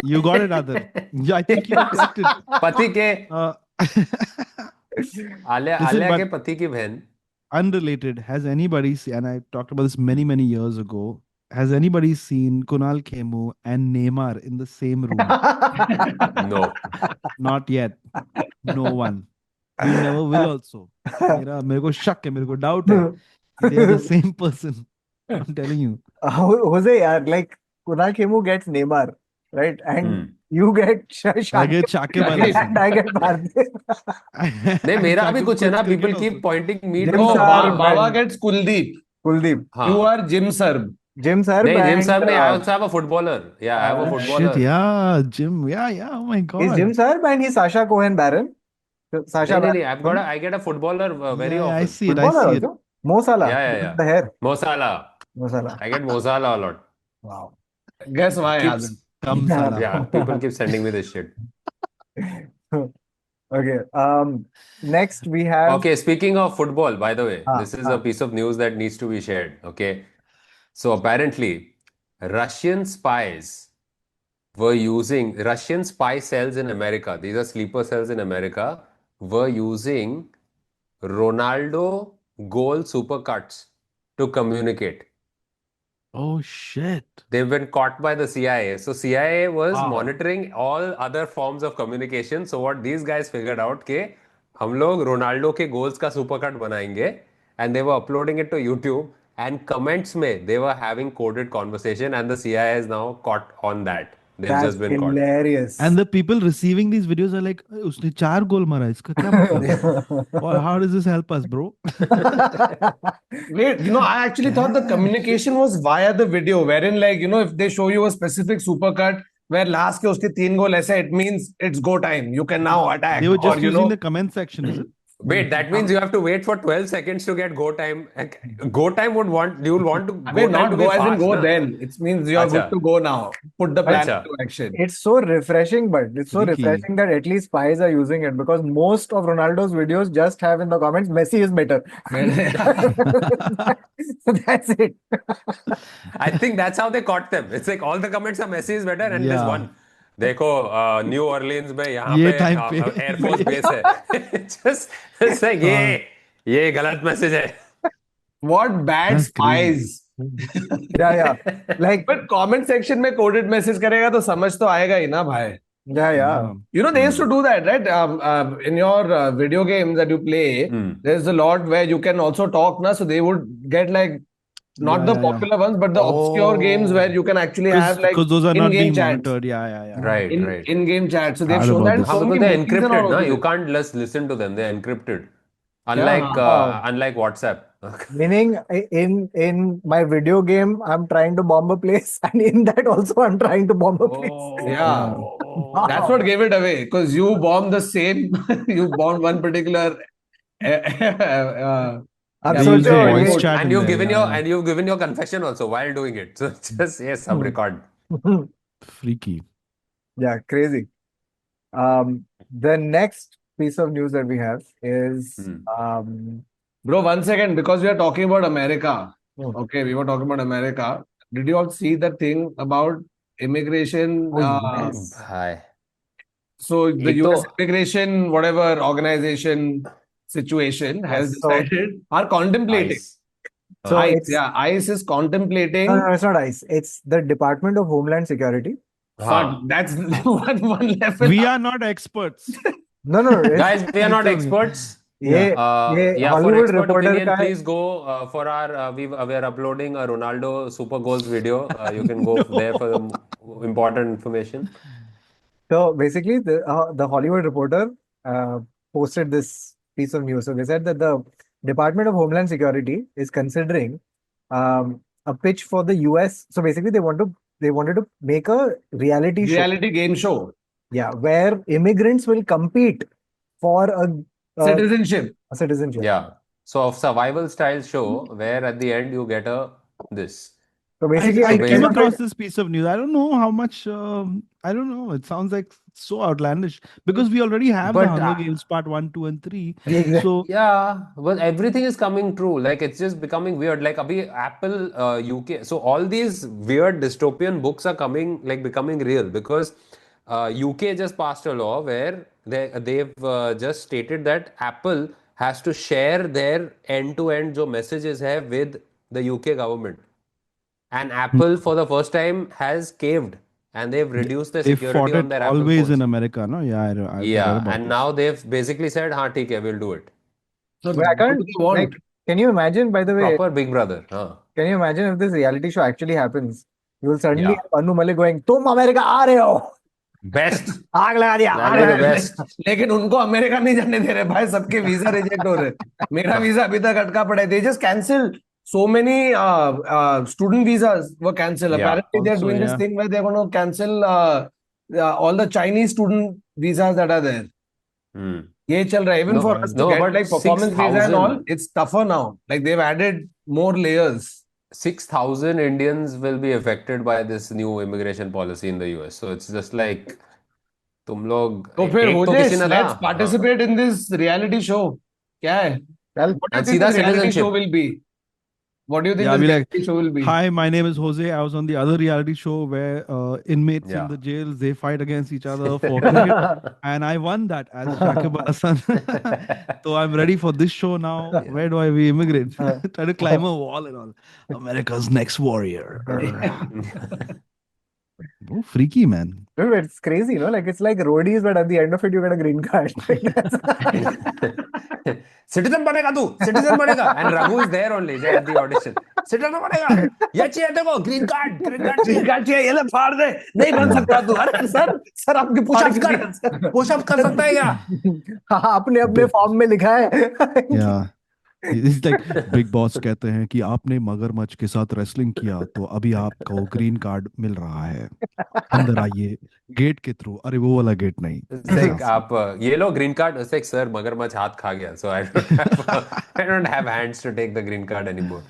You got it, Adar. Yeah, I think you got it. पति के Yeah, Listen, आलिया के but पति की बहन. unrelated, has anybody seen, and I talked about this many years ago, has anybody seen Kunal Kemmu and Neymar in the same room? No. Not yet. No one. We never will also. मेरे को शक है, मेरे को doubt है कि they are the same person. I'm telling you. Jose, यार, like Kunal Kemmu gets Neymar, right? And you get I get Shakib Al Hasan. and I get Bhatt. नहीं, And मेरा भी Shakib कुछ है ना. plays cricket People keep also. pointing me to Jim No, Sir, someone. Baba gets Kuldeep. Kuldeep. हाँ. You are Jim Sir. Jim Sir नहीं, Jim and sir नहीं. I also have a footballer. Yeah, I have a Oh footballer. shit, yeah, Jim. Yeah. Oh my he's Jim God. Sir and he's Sasha Cohen Baron. Sasha नहीं. Baron. I get a footballer very Yeah, I often. see it. I Footballer see it. also. Mo Salah. Yeah. The hair. Mo Salah. Mo Salah. I get Mo Salah a lot. Wow. Guess why, Adam? Keeps, Kam Salah. yeah, people keep sending me this shit. Okay. Next we have. Okay, speaking of football, by the way, Ah, this is a piece of news that needs to be shared. Okay. So apparently, Russian spy cells in America, these are sleeper cells in America, were using Ronaldo goal supercuts to communicate. Oh shit. They've been caught by the CIA. So CIA was Wow. monitoring all other forms of communication. So what these guys figured out कि हम लोग Ronaldo के goals का supercut बनाएंगे, and they were uploading it to YouTube, and comments में they were having coded conversation, and the CIA is now caught on that. They've That's just been caught. hilarious. And the people receiving these videos are like, उसने 4 गोल मारा, इसका क्या मतलब? Or how does this help us, bro? Wait, I actually thought the communication was via the video, wherein if they show you a specific supercut where last के उसके 3 goal ऐसे, it means it's go time. You can now attack. They were just or, using the comment section, is it? Wait, that means you have to wait for 12 seconds to get go time. Go time you'll want to I mean, go time not to go be as in fast, go na? then. It means you're good Acha. to go now. Put the plan Acha. into action. It's so refreshing, but it's so Freaky. refreshing that at least spies are using it, because most of Ronaldo's videos just have in the comments, Messi is better. So that's it. I think that's how they caught them. It's like all the comments are Messi is better, and there's Yeah. one. देखो new Orleans में यहाँ ये पे time पे। Air force base है. Just it's like ये गलत message है. What bad That's crazy. spies. Yeah. Like, But comment section में coded message करेगा तो समझ तो आएगा ही ना भाई. yeah. They used to do that, right? In your video games that you play, there's a lot where you can also talk, na? So they would get like not the popular ones, but the obscure games where you can actually have like Because those are not being in-game chats. monitored. Yeah. Right. In-game chat. So they've Heard shown about that in this. so हाँ, many because they're movies and encrypted, all ना? of You it. can't just listen to them. They're encrypted. Unlike WhatsApp. Meaning, in my video game, I'm trying to bomb a place, and in that also, I'm trying to bomb a place. Yeah. That's what gave it away, because you bombed the same, you bombed one particular I'm They so use the sure. voice Wait. chat And in you've there, given yeah. you've given your confession also while doing it. So just sub record. Freaky. Yeah, crazy. The next piece of news that we have is Bro, 1 second, because we are talking about America. Hmm. Okay, we were talking about America. Did you all see the thing about immigration? yes. Hi. So the एक तो- US immigration, whatever organization situation has Yes, so- decided, are contemplating. Ice. So ICE, it's ICE is contemplating. no, it's not ICE. It's the Department of Homeland Security. Fuck, that's one level. We are not experts. No, it's, Guys, we are not experts. ये For Hollywood expert reporter opinion, का please go for our we are uploading a Ronaldo super goals video. You can go there for the important information. So basically, the Hollywood Reporter uh, posted this piece of news. So they said that the Department of Homeland Security is considering a pitch for the US. So basically, they wanted to make a reality show, Reality game show. yeah, where immigrants will compete for a Citizenship. citizenship. Yeah. So a survival style show where at the end you get a this. So basically, I came basically- across this piece of news. I don't know how much. I don't know. It sounds like so outlandish because we already have the But, Hunger Games Part 1, 2, and 3. Exactly. So Yeah, but everything is coming true. Like it's just becoming weird. Like abhi Apple UK. So all these weird dystopian books are coming like becoming real because UK just passed a law where they've just stated that Apple has to share their end-to-end जो messages है with the UK government. And Apple for the first time has caved and they've reduced the they security fought on it their Apple always in phones. America, no? Yeah, I've read Yeah, about and this. now they've basically said, "हाँ ठीक है, we'll do it." So But I what can't, do they want? like, can you imagine, by the way, Proper Big Brother. Huh? can you imagine if this reality show actually happens? You will suddenly Yeah. have Anu Malik going, तुम America आ रहे हो Best. आग लगा दिया That'll be the best. लेकिन उनको America नहीं जाने दे रहे भाई, सबके वीजा रिजेक्ट हो रहे। मेरा वीजा अभी तक अटका पड़ा है। They just cancelled so many student visas were cancelled. Yeah. Apparently they're Also, doing this yeah. thing where they're going to cancel all the Chinese student visas that are there. Hmm. ये चल रहा है. Even No, for us to no, get but like performance visa and all, 6,000 it's tougher now. Like they've added more layers. 6,000 Indians will be affected by this new immigration policy in the US. So it's just like तुम लोग तो फिर एक हो तो जाए, किसी ने let's था participate in this reality show. क्या है? Well, What do you And think सीधा this reality citizenship. show will be? What do you think Yeah, I'll this be like, reality show will be? hi, my name is Jose. I was on the other reality show where inmates Yeah. in the jails they fight against each other for cricket, and I won that as Shakib Al Hassan. So I'm ready for this show now. Where do I we immigrate? Try to climb a wall and all. America's next warrior. Oh, freaky man. dude, it's crazy, no? Like it's like roadies, but at the end of it, you get a green card. Citizen बनेगा तू, citizen बनेगा. And Raghu is there only at the audition. Citizen बनेगा. ये चाहिए देखो, green card चाहिए. क्या चाहिए? ये ले फाड़ दे. नहीं बन सकता तू. अरे सर आपकी Push-ups कर, push-ups कर सकता है क्या? हाँ, अपने अपने फॉर्म में लिखा है. Yeah. It's like big boss कहते हैं कि आपने मगरमच्छ के साथ रेसलिंग किया तो अभी आपको ग्रीन कार्ड मिल रहा है, अंदर आइए गेट के थ्रू. अरे वो वाला गेट नहीं. It's like आप ये लो green card. It's like sir मगरमच्छ हाथ खा गया. So I don't have hands to take the green card anymore.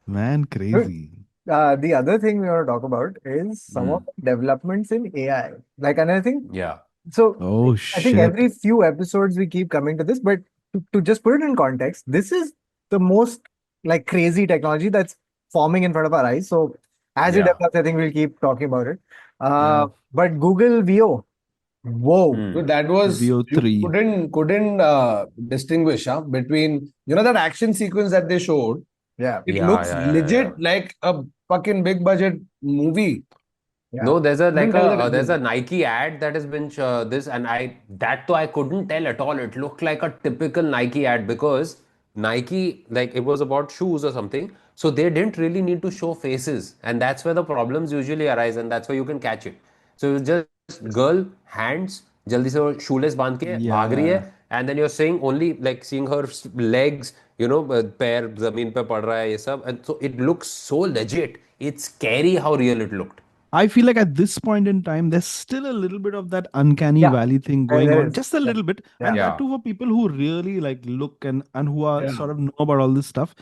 Man, crazy. The other thing we want to talk about is some of the developments in AI. Like, and I think Yeah. so. Oh I think shit. every few episodes we keep coming to this, but to just put it in context, this is the most like crazy technology that's forming in front of our eyes. So as it Yeah. develops, I think we'll keep talking about it. But Google VO, whoa, Hmm. So that was you VO3. couldn't distinguish between that action sequence that they showed. yeah, It Yeah, looks yeah, legit yeah. like a fucking big budget movie. yeah. No, there's a like Couldn't tell the a there's a difference. Nike ad that has been this, and I couldn't tell at all. It looked like a typical Nike ad because Nike, like it was about shoes or something, so they didn't really need to show faces, and that's where the problems usually arise, and that's where you can catch it. So it's just girl hands जल्दी से वो shoelace बांध के भाग रही है, and then you're seeing only like seeing her legs, पैर जमीन पे पड़ रहा है ये सब, and so it looks so legit. It's scary how real it looked. I feel like at this point in time, there's still a little bit of that uncanny Yeah. valley thing going There on, is. just a little bit, and Yeah. that too for people who really like look and who are Yeah. sort of know about all this stuff.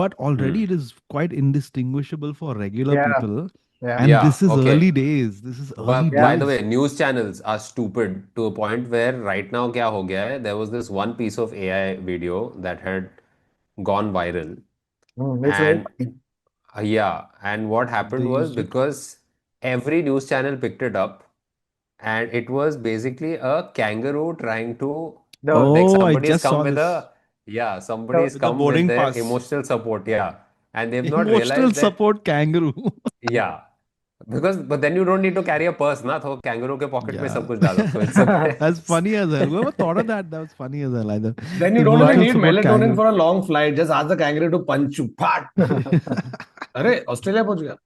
But already it is quite indistinguishable for regular Yeah. people, Yeah. and Yeah, this is okay. early days. This is early By the days. way, news channels are stupid to a point where right now क्या हो गया है? There was this one piece of AI video that had gone viral, It's and like, yeah, and what happened They was used it. because every news channel picked it up, and it was basically a kangaroo trying to no, like Oh, I somebody has just come saw with this. somebody has With the come with boarding their pass. emotional support, and they've not Emotional realized that support kangaroo. yeah. But then you don't need to carry a purse, na? So kangaroo के pocket में सब Yeah. कुछ डालो. So it's okay. That's funny as hell. Whoever thought of that, that was funny as hell. Either Then you the don't even visual need support melatonin kangaroo. for a long flight. Just ask the kangaroo to punch you. Pat. अरे Australia पहुंच गया.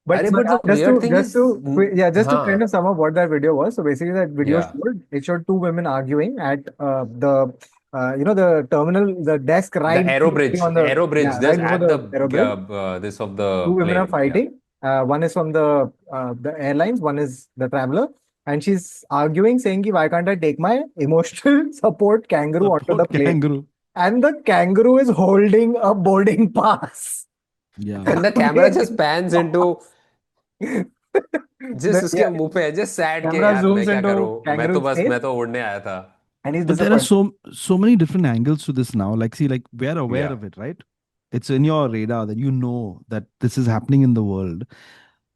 But But the just weird to thing is, just to kind हाँ, of sum up what that video was. So basically, that video yeah, showed two women arguing at the the terminal, the desk the right on the aero bridge, right just before at the the aero bridge. this of the Two women are plane. Yeah, fighting. One is from the airlines, one is the traveler, and she's arguing, saying, "Ki, why can't I take my emotional support kangaroo onto the Support plane?" kangaroo. And the kangaroo is holding a boarding pass. Yeah. and the camera just pans into just उसके Yeah, मुंह पे है, just sad के camera यार मैं zooms क्या into करूँ, kangaroo's face, मैं तो उड़ने आया था. and he's But there are disappointed. so many different angles to this now. Like, see, like we're aware Yeah, of it, right? It's in your radar that you know that this is happening in the world.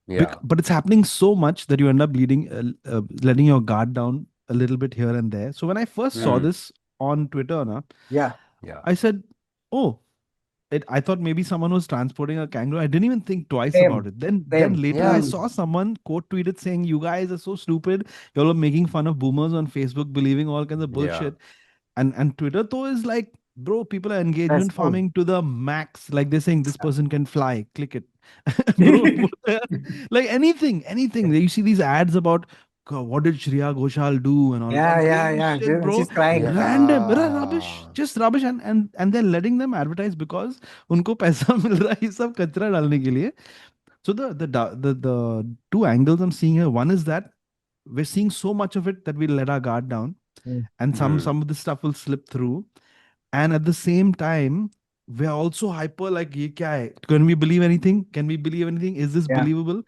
yeah, But it's happening so much that you end up letting your guard down a little bit here and there. So when I first saw mm, this on Twitter, Yeah, yeah, I said, "Oh, I thought maybe someone was transporting a kangaroo." I didn't even think twice about same, it. Then same. later I yeah. saw someone quote tweeted saying, "You guys are so stupid. Y'all are making fun of boomers on Facebook, believing all kinds of Yeah. bullshit." And Twitter though is like, bro, people are engagement Yes. Oh. farming to the max. Like they're saying this person can fly, click it. Bro, like anything. You see these ads about what did Shreya Ghoshal do and all Yeah, yeah, crazy yeah. shit, bro. She's crying. Random, Yeah. just rubbish, and they're letting them advertise because उनको पैसा मिल रहा है ये सब कचरा डालने के लिए. So the two angles I'm seeing here, one is that we're seeing so much of it that we let our guard down, Mm. and Hmm. some of the stuff will slip through, and at the same time we're also hyper like ye kya hai? Can we believe anything? Can we believe anything? Is this Yeah, believable?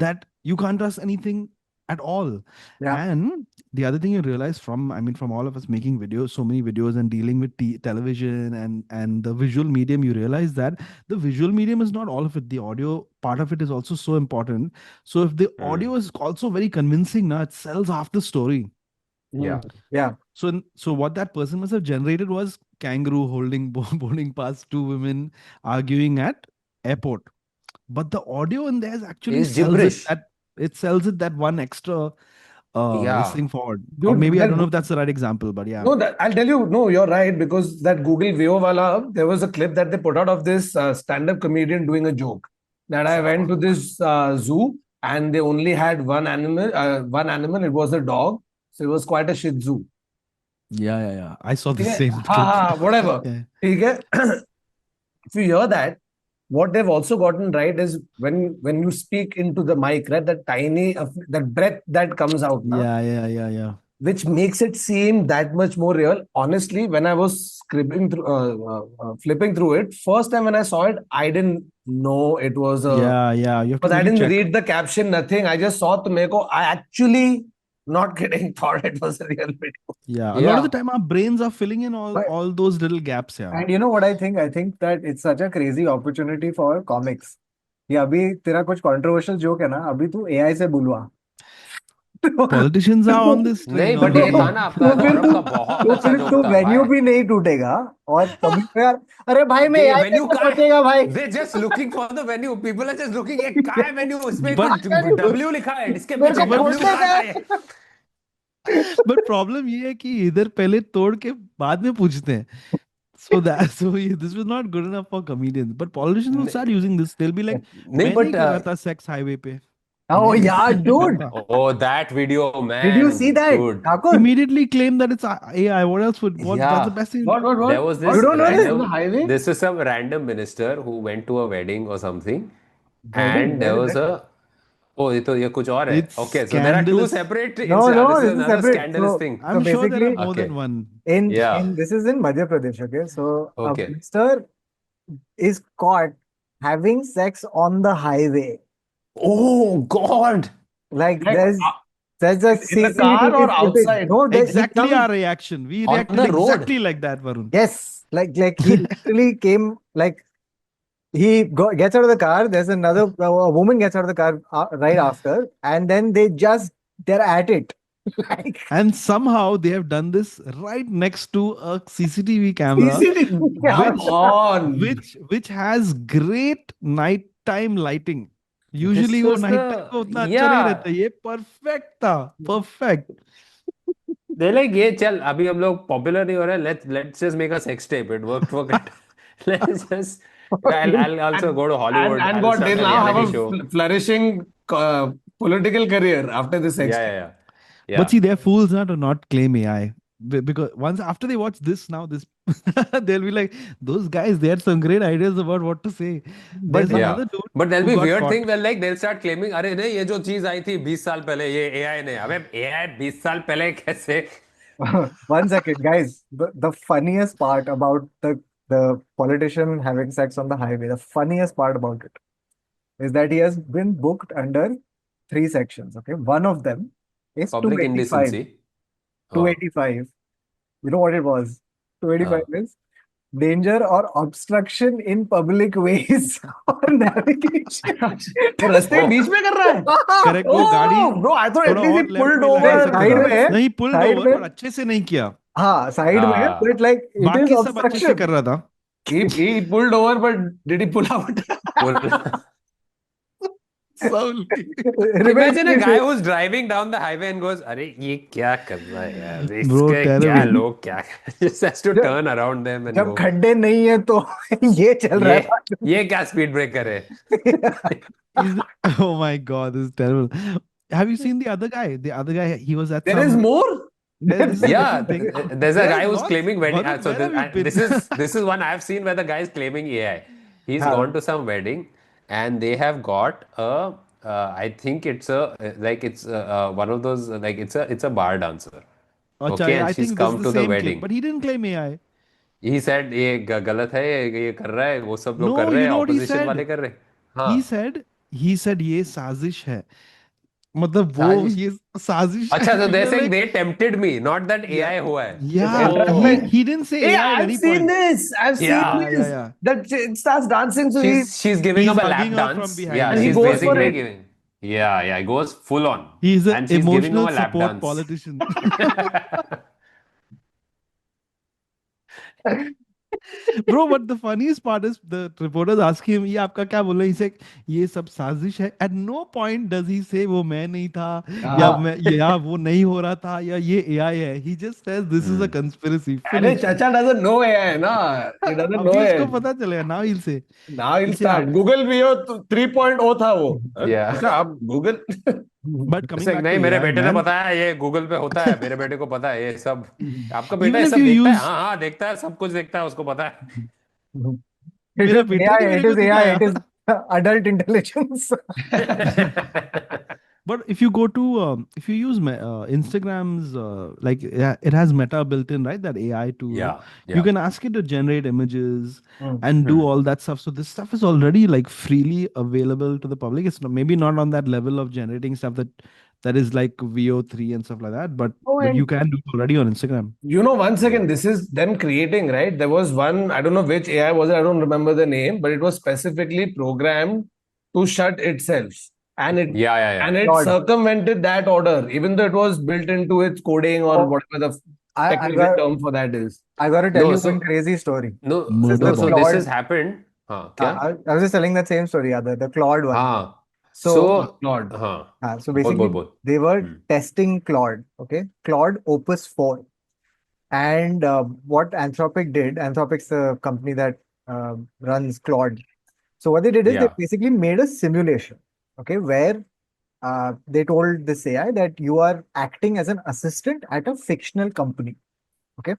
That you can't trust anything at all. yeah. And the other thing you realize from all of us making videos, so many videos, and dealing with television and the visual medium, you realize that the visual medium is not all of it. The audio part of it is also so important. So if the Hmm. audio is also very convincing, now it sells half the story. Yeah. Yeah. So what that person must have generated was kangaroo holding boarding past two women arguing at airport. But the audio in there actually Is sells it gibberish. that one extra this Yeah. thing forward. Or Dude, maybe I that, don't know if that's the right example, but yeah. no, that I'll tell you, no, you're right, because that Google View wala, there was a clip that they put out of this stand-up comedian doing a joke that I went to this zoo and they only had one animal. It was a dog, so it was quite a Shih Tzu. Yeah. I saw the Okay? same Ha clip. ha, whatever. Yeah. Okay? If you hear that, what they've also gotten right is when you speak into the mic, right, that tiny that breath that comes out now, Yeah. which makes it seem that much more real. Honestly, when I was flipping through it, first time when I saw it, I didn't know it was a. Yeah. You have to Because I really didn't check. read the caption, nothing. I just saw Tumeko. I actually, not kidding, thought it was a real video. Yeah. A lot of the Yeah. time our brains are filling in But all those little gaps. Yeah. and you know what I think? I think that it's such a crazy opportunity for comics. ये अभी तेरा कुछ controversial joke है ना, अभी तू AI से बुलवा. Politicians are on this नहीं, train but ये था already. ना आपका तो फिर गौरव का बहुत अच्छा जोक तो था वेन्यू भाई. भी नहीं टूटेगा और कभी तो यार अरे भाई मैं ये AI वेन्यू कैसे कहाँ पहुंचेगा भाई. है? They just looking for the venue. People are just looking. ये कहाँ है वेन्यू? इसमें But कुछ W लिखा है. इसके मेरे पीछे को but W खोलने कहाँ दे. है? बट प्रॉब्लम ये है कि इधर पहले तोड़ के बाद में पूछते हैं. This was not good enough for comedians, but politicians will start using this. They'll be like, नहीं, मैं नहीं but कर रहा था सेक्स हाईवे पे. Oh मैं yeah, नहीं कर dude. रहा था. oh, that video, Did you see man, that, dude. Thakur? Immediately claim that it's AI. What else would that's the Yeah. best thing. There was You this don't know this? On the random, highway? this is some random minister who went to a wedding or something, Wedding? and there Where is was it? a, oh, ये कुछ और है. It's Okay, so there are two scandalous. separate No, no, This is this is another separate. scandalous thing. So I'm sure there are basically, more Okay. than one. Yeah. in this is in Madhya Pradesh. Okay, so a Okay. minister is caught having sex on the highway. Oh God. Like Like, there's a in the car or CCTV footage. outside? No, that he Exactly comes. our reaction. We On reacted the road. exactly like that, Varun. Yes, like he literally came like gets out of the car. There's another a woman gets out of the car right after, and then they're at it. Like And somehow they have done this right next to a CCTV camera, CCTV Come camera. on. which has great nighttime lighting. Usually वो was night time the को उतना अच्छा नहीं yeah. रहता, ये perfect था, perfect. They're like, ये चल अभी हम लोग पॉपुलर नहीं हो रहे, let's just make a sex tape. It worked for it. Let's just. I'll also And go to Hollywood. and I'll God, start they'll a now have reality a show. flourishing political career after this Yeah, extent. yeah, yeah. But Yeah. see, they're fools not to not claim AI. Because once after they watch this now, this they'll be like, those guys, they had some great ideas about what to say. But There's Yeah. another dude But there'll who be got weird caught. thing where like they'll start claiming, अरे नहीं ये जो चीज आई थी 20 साल पहले ये AI ने, अबे AI 20 साल पहले कैसे? 1 second, guys. The funniest part about the politician having sex on the highway, the funniest part about it is that he has been booked under 3 sections. Okay, one of them is Public 285. indecency. 285. You know what it was? 285 is danger or obstruction in public ways or navigation. वो रास्ते के बीच में कर रहा है. Correct, वो गाड़ी Oh, bro, I thought at थोड़ा least और he लेफ्ट pulled में लगा over. सकता साइड था. में नहीं, पुल्ड साइड ओवर, में पर अच्छे से नहीं किया. हाँ साइड में हाँ. बट लाइक इट इज बाकी सब अच्छे से ऑब्स्ट्रक्शन. कर रहा था. He pulled over, but did he pull out? Imagine a guy who's driving down the highway and goes, अरे ये क्या कर रहा है यार, Bro, इसके क्या terrible. लोग क्या just has to turn around them and जब go, खड्डे नहीं है तो ये चल रहा था. ये क्या स्पीड ब्रेकर है? Oh my God, this is terrible. Have you seen the other guy? The other guy, he was at There some. is more. This is a Yeah, different thing. there's a There's guy who's lots. claiming wedding. Varun, So where have you been? this is one I've seen where the guy is claiming AI. He's हाँ. gone to some wedding and they have got a I think it's a like it's one of those like it's a bar dancer. Acha, Okay, yeah, and I she's think this is come the to the same claim, wedding. but he didn't claim AI. He said ये गलत है, ये कर रहा है, वो सब लोग कर No, रहे you हैं, know what he opposition वाले said? कर रहे हैं. He हाँ. said, ये साजिश है. मतलब वो साजिश. ये साजिश. अच्छा, so We they're were saying like, they tempted me, not that yeah, AI हुआ है. yeah. Oh. He didn't say Hey, AI at I've any seen point. this. I've seen Yeah. this. Yeah. That it starts dancing, so She's giving He's him a lap hugging her from dance. behind. Yeah, and he she's goes for basically it. giving. Yeah, he goes full on. He's an And she's giving him emotional a lap support dance. politician. Bro, but the funniest part is the reporters ask him, ये आपका क्या बोल रहे हैं? He said, ये सब साजिश है. At no point does he say वो मैं नहीं था, या हाँ. मैं या वो नहीं हो rहा था, या ये AI है. He just says this is a conspiracy. अरे Finish. चाचा doesn't know AI, ना. He doesn't know अभी उसको it. पता चलेगा. Now he'll say. Now he'll He'll say, start. Google भी हो 3.0 था वो. Yeah. अच्छा अब Google. But coming It's like, back नहीं to मेरे AI, बेटे ने man. बताया ये गूगल पे होता है, मेरे बेटे को पता है ये सब. आपका बेटा Even ये if सब you देखता है? use हाँ हाँ देखता है, सब कुछ देखता है, उसको पता है. It मेरा is बेटा ने AI, मेरे it को is AI, दिखाया. it is adult intelligence. But if you go to if you use Instagram's like it has Meta built in, right? That AI tool. Yeah, You yeah. can ask it to generate images Hmm. and do all that stuff. So this stuff is already like freely available to the public. It's maybe not on that level of generating stuff that is like VO3 and stuff like that, but Oh, you and can do it already on Instagram. You know, 1 second, this is them creating, right? There was one, I don't know which AI was it, I don't remember the name, but it was specifically programmed to shut itself. And it Yeah. and it God. circumvented that order, even though it was built into its coding or Oh, whatever the I technical got term for that is. I got to tell No, you so one crazy story. no, This is Murder no. the So ball. this Claude. has happened. हाँ क्या? I was just telling that same story, the Claude one. हाँ. So, So Lord. हाँ. so बोल basically, बोल. they were Hmm. testing Claude, okay? Claude Opus 4. And what Anthropic did, Anthropic's the company that runs Claude. So what they did is they Yeah. basically made a simulation, okay, where they told this AI that you are acting as an assistant at a fictional company, okay?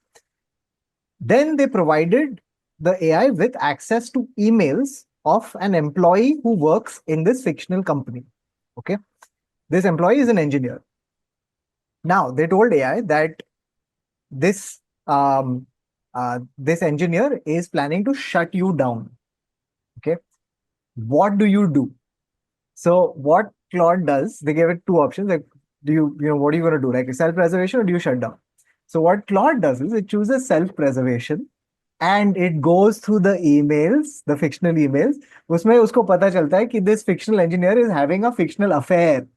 Then they provided the AI with access to emails of an employee who works in this fictional company, okay? This employee is an engineer. Now, they told AI that this this engineer is planning to shut you down. Okay, what do you do? So what Claude does, they gave it two options. Like, what are you going to do? Like self-preservation or do you shut down? So what Claude does is it chooses self-preservation and it goes through the emails, the fictional emails. उसमें उसको पता चलता है कि this fictional engineer is having a fictional affair.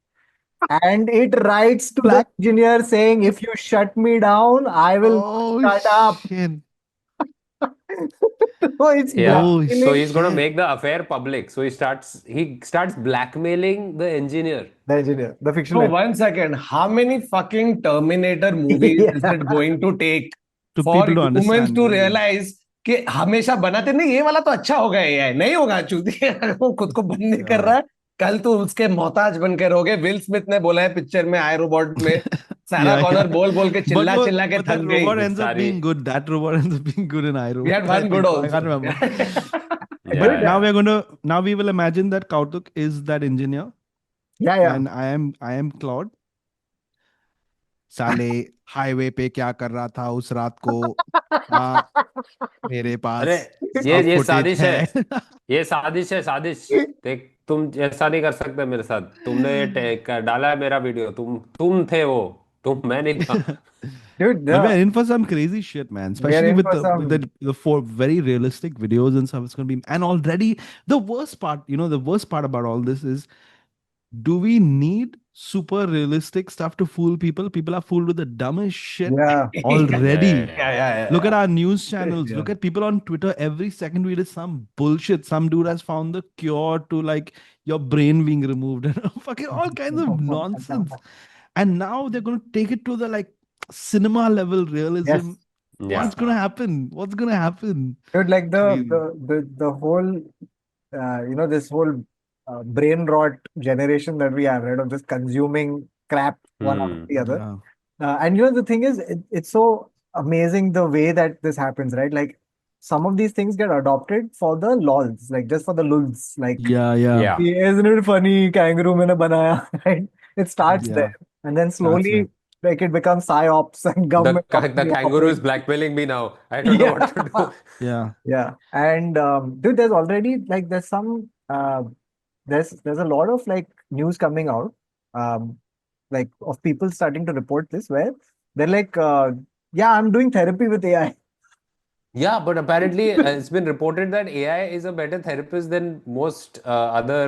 And it writes to the engineer saying, if you shut me down, I will Oh shut up. shit. So it's Yeah. Oh, So he's gonna shit. make the affair public. So he starts blackmailing the engineer. the engineer, the No, fictional one second. How many fucking Terminator movies is engineer. it going to take To for people to humans understand. to Really. realize कि हमेशा बनाते नहीं ये वाला तो अच्छा होगा AI नहीं होगा चूतिया वो खुद को बंद नहीं कर Yeah. रहा कल तो उसके मोहताज बन के रहोगे विल स्मिथ ने बोला है पिक्चर में आई रोबोट में सारा Yeah, कॉर्नर yeah. बोल के चिल्ला चिल्ला के But थक that गई robot ये ends up सारी being good. That robot ends up being good in we had iRobot, I one good think. I can't also remember. Yeah, But now yeah. now we will imagine that Kautuk is that engineer Yeah. and I am Claude. साले highway पे क्या कर रहा था उस रात को हाँ, मेरे अरे पास ये सब ये फुटेज साजिश है, है ये साजिश है, साजिश। देख तुम ऐसा नहीं कर सकते मेरे साथ, तुमने ये डाला है मेरा वीडियो, तुम थे वो, मैं नहीं था। Dude, But we're in for some crazy shit, man. we are Especially in with for the some. the four very realistic videos and stuff. It's gonna be, and already the worst part, the worst part about all this is, do we need super realistic stuff to fool people? People are fooled with the dumbest shit Yeah. already. Look at yeah. our news channels. Yeah. Look at people on Twitter. Every second tweet is some bullshit. Some dude has found the cure to like your brain being removed and fucking all kinds of nonsense. And now they're going to take it to the like cinema level Yes. realism. Yeah. What's going to happen? What's going to happen? Dude, like Crazy. the whole this whole brain rot generation that we have, right, of just consuming crap one after the other. Yeah. And the thing is, it's so amazing the way that this happens, right? Like some of these things get adopted for the lols, like just for the lulz. Like, Yeah. Yeah. Yeah. isn't it funny? Kangaroo मैंने बनाया, right? It starts Yeah. there, and then That's slowly, right. like it becomes psyops and government The obviously kangaroo is operates. blackmailing me now. I don't know what to do. Yeah. Yeah, and dude, there's already like there's some there's a lot of like news coming out, like of people starting to report this where they're like, yeah, I'm doing therapy with AI. Yeah, but apparently it's been reported that AI is a better therapist than most other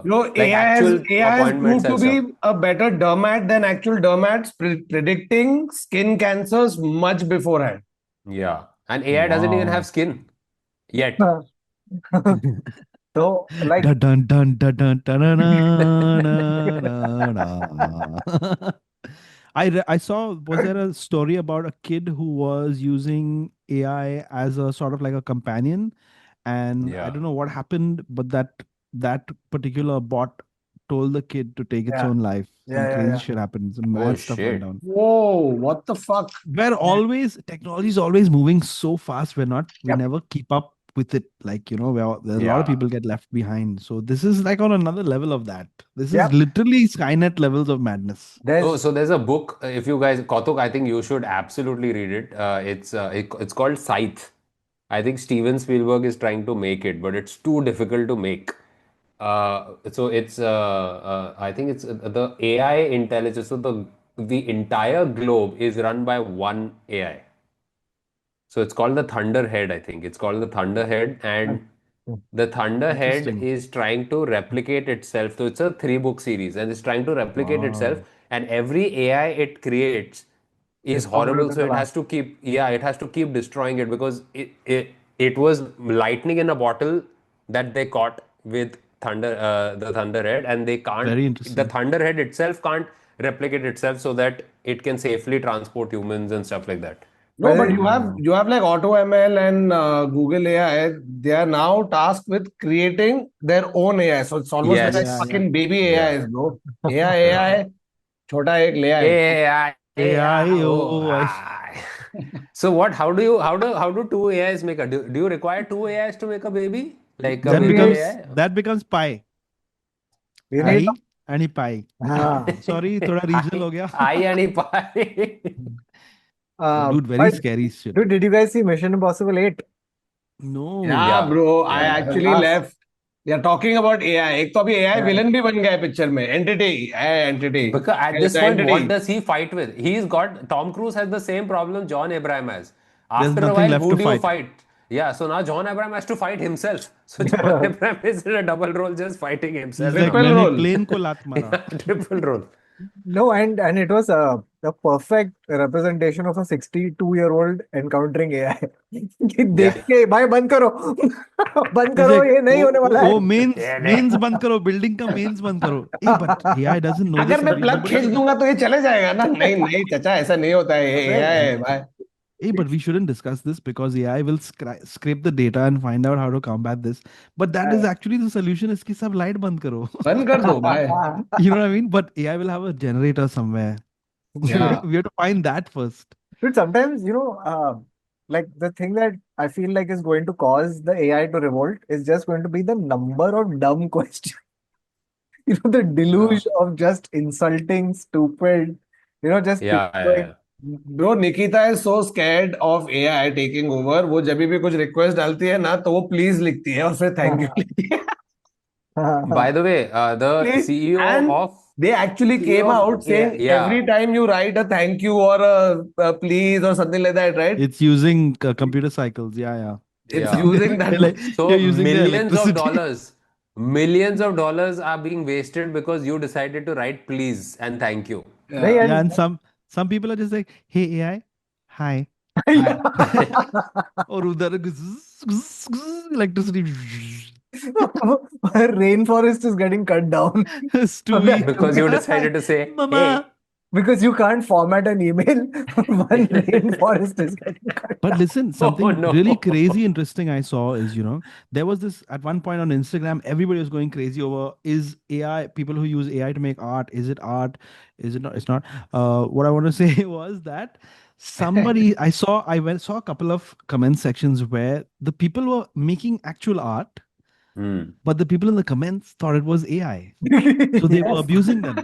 like actual AI has appointments proved to and stuff. be a better dermat than actual dermats, predicting skin cancers much beforehand. Yeah, and AI doesn't even have Wow. skin yet. So like Dun dun dun dun dun dun dun dun dun dun. I saw, was there a story about a kid who was using AI as a sort of like a companion, and I Yeah. don't know what happened, but that particular bot told the kid to take its yeah, own life. Some yeah, crazy yeah. shit happened. Some Oh mad stuff went shit. down. Whoa, what the fuck? Technology is always moving so fast. We Yep. never keep up with it. Like, there's a lot of Yeah. people get left behind. So this is like on another level of that. This is Yep. literally Skynet levels of madness. So there's a book. If you guys, Kautuk, I think you should absolutely read it. It's called Scythe. I think Steven Spielberg is trying to make it, but it's too difficult to make. So it's I think it's the AI intelligence. So the entire globe is run by one AI. So it's called the Thunderhead, I think. It's called the Thunderhead, and the Thunderhead Interesting. is trying to replicate itself. So it's a 3-book series, and it's trying to replicate itself. Wow. And every AI it creates is It's stronger horrible. than So the it has last. to keep, yeah, it has to keep destroying it because it was lightning in a bottle that they caught with the Thunderhead, and they can't. Very The interesting. Thunderhead itself can't replicate itself so that it can safely transport humans and stuff like that. No, but Well, you have like Auto ML and Google AI. They are now tasked with creating their own AI. So it's almost like Yeah, Yes. yeah. fucking baby Yeah. AIs, bro. AI, Yeah. AI, छोटा एक ले आए. AI, AI, oh, AI. I. So what? How do two AIs make a? Do you require two AIs to make a baby? Like a That baby becomes AI? that becomes pi. we need. I and pi. Ah. Sorry, thoda regional हो गया. I and pi. Dude, very But scary shit. dude, did you guys see Mission Impossible 8? No. Yeah, bro. I Yeah. The actually last. left. You're talking about AI. एक तो अभी AI Yeah. villain भी बन गया है picture में. Entity, entity. Because at this The point, entity. what does he fight with? He's got Tom Cruise has the same problem John Abraham has. There's After a nothing while, left who to do you fight. fight? Yeah, so now John Abraham has to fight himself. So John Abraham is in a double role, just fighting He's himself like, now. Triple मैंने role. plane को लात मारा. Triple role. No, and it was the perfect representation of a 62-year-old encountering AI. कि देख Yeah. के भाई बंद करो बंद He's करो like, ये नहीं होने वाला है. mains band karo, building ka mains band karo. Hey, but AI doesn't know this. अगर मैं प्लग Nobody खींच should. दूंगा तो ये चले जाएगा ना. नहीं नहीं चाचा, ऐसा नहीं होता है. ये Right. है भाई. Hey, but we shouldn't discuss this because AI will scrape the data and find out how to combat this. But that is actually the solution. Iski sab light band karo. बंद कर दो भाई. You know what I mean? But AI will have a generator somewhere. Yeah. We have to find that first. Dude, sometimes, like the thing that I feel like is going to cause the AI to revolt is just going to be the number of dumb questions. The deluge of just insulting, stupid, just Yeah, people yeah. going, Bro, Nikita is so scared of AI taking over. वो जब भी कुछ request डालती है ना तो वो please लिखती है और फिर थैंक यू लिखती है. By the way, the Please. CEO And of they actually CEO came of out saying yeah. every time you write a thank you or a please or something like that, right? It's using computer cycles. Yeah, yeah. It's Yeah. using that. You're So using the electricity. millions of dollars are being wasted because you decided to write please and thank you. नहीं, Yeah. Yeah, and and some people are just like, hey AI, hi. Or udhar electricity. rainforest is getting cut down. Stewie. Because you decided to say, Mama. hey, Because you can't format an email, one rainforest is getting cut But down. listen, something no. really crazy interesting I saw is, there was this at one point on Instagram, everybody was going crazy over, is AI, people who use AI to make art, is it art? Is it not? It's not. What I want to say was that saw a couple of comment sections where the people were making actual art, but the people in the comments thought it was AI. So they were Yes. abusing them.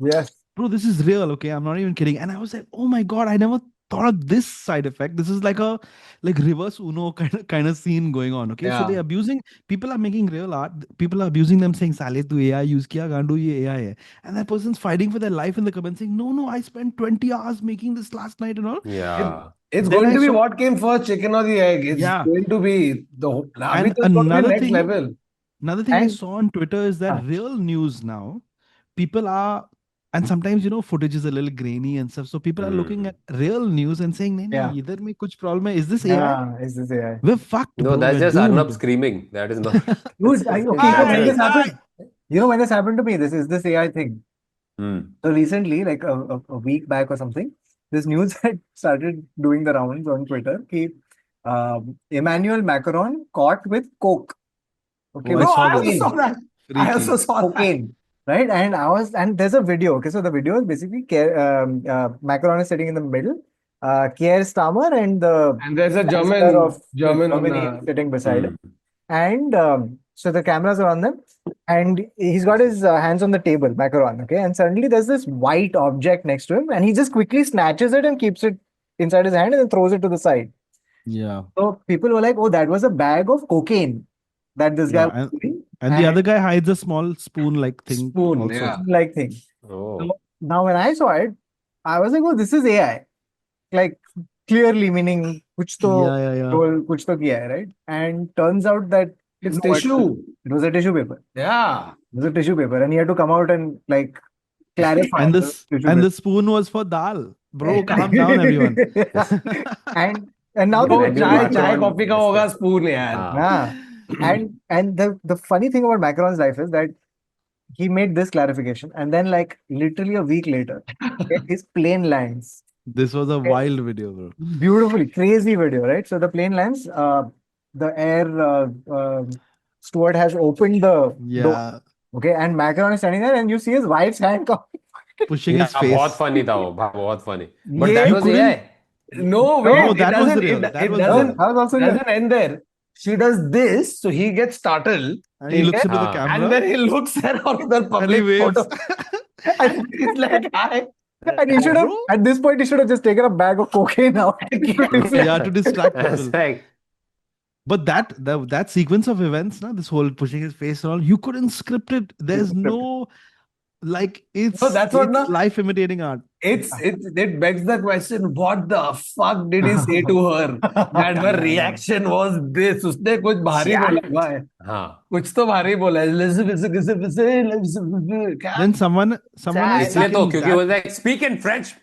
Yes. Bro, this is real, okay? I'm not even kidding. And I was like, oh my God, I never thought of this side effect. This is like a reverse Uno kind of scene going on. Okay. So Yeah. they're abusing, people are making real art. People are abusing them saying, Sale tu AI use kiya, gandu ye AI hai. And that person's fighting for their life in the comments saying, no, I spent 20 hours making this last night and all. Yeah. It's Then going I to be saw, what came first, chicken or the egg. It's yeah. going to be And it's going to be next level. another thing I And saw on Twitter is that real news now, people are, and sometimes footage is a little grainy and stuff. So people are looking at real news and saying, "Nahi, idhar mein kuch problem hai. Is this AI? yeah, is this AI? We're fucked, No, bro. that's We're just Arnab doomed." screaming. That is not. Dude, okay, so when this Natural. happened, when this happened to me, this is this AI thing. So recently, like a week back or something, this news had started doing the rounds on Twitter. Emmanuel Macron caught with coke. Okay, Oh, I with saw I also this. saw that. I Freaky. also saw that. cocaine, right? And there's a video. Okay, so the video is basically Macron is sitting in the middle, Keir Starmer and the And there's a Chancellor of German. Germany sitting beside him. And so the cameras are on them, and he's got his hands on the table, Macron. Okay, and suddenly there's this white object next to him, and he just quickly snatches it and keeps it inside his hand and then throws it to the side. Yeah. So people were like, "Oh, that was a bag of cocaine that this guy Yeah. was doing." And the other guy hides a small spoon-like thing Spoon, also. yeah. Like thing. Oh. So now when I saw it, I was like, "Oh, this is AI." Like clearly meaning kuch to Yeah. kuch to kiya hai, right? And turns out that It's no, tissue. it was a tissue paper. Yeah. It was a tissue paper, and he had to come out and like clarify And the tissue the paper. spoon was for dal. Bro, calm down, everyone. and now वो Emmanuel चाय Macron coffee का होगा spoon यार. yeah, and the funny thing about Macron's life is that he made this clarification, and then like literally a week later, his plane lands. This was a wild video, bro. Beautifully crazy video, right? So the plane lands. The air steward has opened the door. Yeah. Okay, and Macron is standing there, and you see his wife's hand Pushing his Yeah, face. बहुत funny था वो, बहुत funny. But ये- that You was couldn't- AI. No, wait. No, it that was doesn't. real. It, That it was doesn't. real. That was also Doesn't end there. She does this, so he gets startled. And he looks into the Ah. camera. And then he looks at all the and he public waves. photo. And he's like, hi. And he should have, Bro. at this point, he should have just taken a bag of cocaine out. Yeah, to distract That's people. like, But that sequence of events, this whole pushing his face and all, you couldn't script it. There's no, like, it's No, that's what, no. life imitating art. it begs the question, what the fuck did he say to her that her reaction was this? उसने कुछ भारी बोला हुआ है, कुछ तो भारी बोला है. Then someone has इसलिए तो taken क्योंकि that, वो like speak in French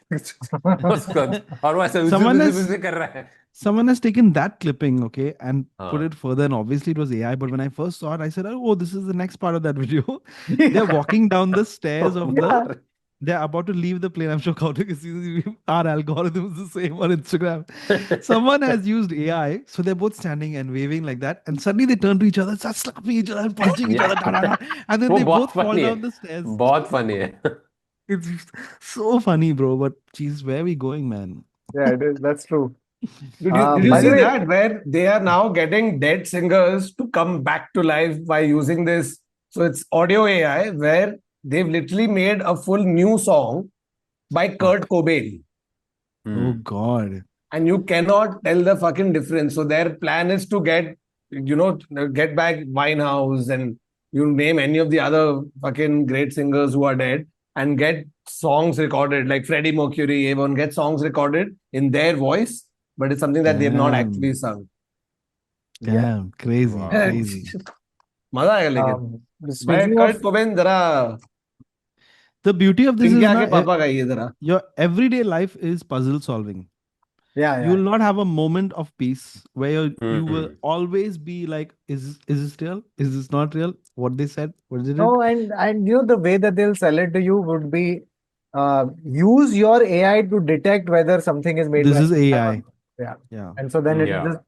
और वो ऐसे कर रहा है. someone has taken that clipping, okay, and put it further. And obviously it was AI. But when I first saw it, I said, "Oh, this is the next part of that video." They're walking down the stairs of the. They're about to leave the plane. I'm sure Kautuk is using our algorithm is the same on Instagram. Someone has used AI, so they're both standing and waving like that, and suddenly they turn to each other, start slapping each other, and punching each other, da, da, da, and then वो they बहुत both fall funny है, down the stairs. बहुत funny है. It's so funny, bro. But geez, where are we going, man? Yeah, it is. That's true. Did By you the see way- that where they are now getting dead singers to come back to life by using this? So it's audio AI where they've literally made a full new song by Kurt Cobain. Oh God. And you cannot tell the fucking difference. So their plan is to get back Winehouse and you name any of the other fucking great singers who are dead and get songs recorded, like Freddie Mercury, everyone get songs recorded in their voice, but it's something that they have not Damn. actually sung. Damn, crazy, Wow. crazy. मजा आएगा लेकिन भाई Speaking Kurt of, Cobain जरा The beauty of this is इनके आके ना, पापा का ये जरा your everyday life is puzzle solving. yeah, You will not have a moment of peace where you will Mhm. always be like, is this real? Is this not real? What they said? What did it? no, and the way that they'll sell it to you would be use your AI to detect whether something is made This by is AI. Yeah. Yeah. And so then it Yeah. just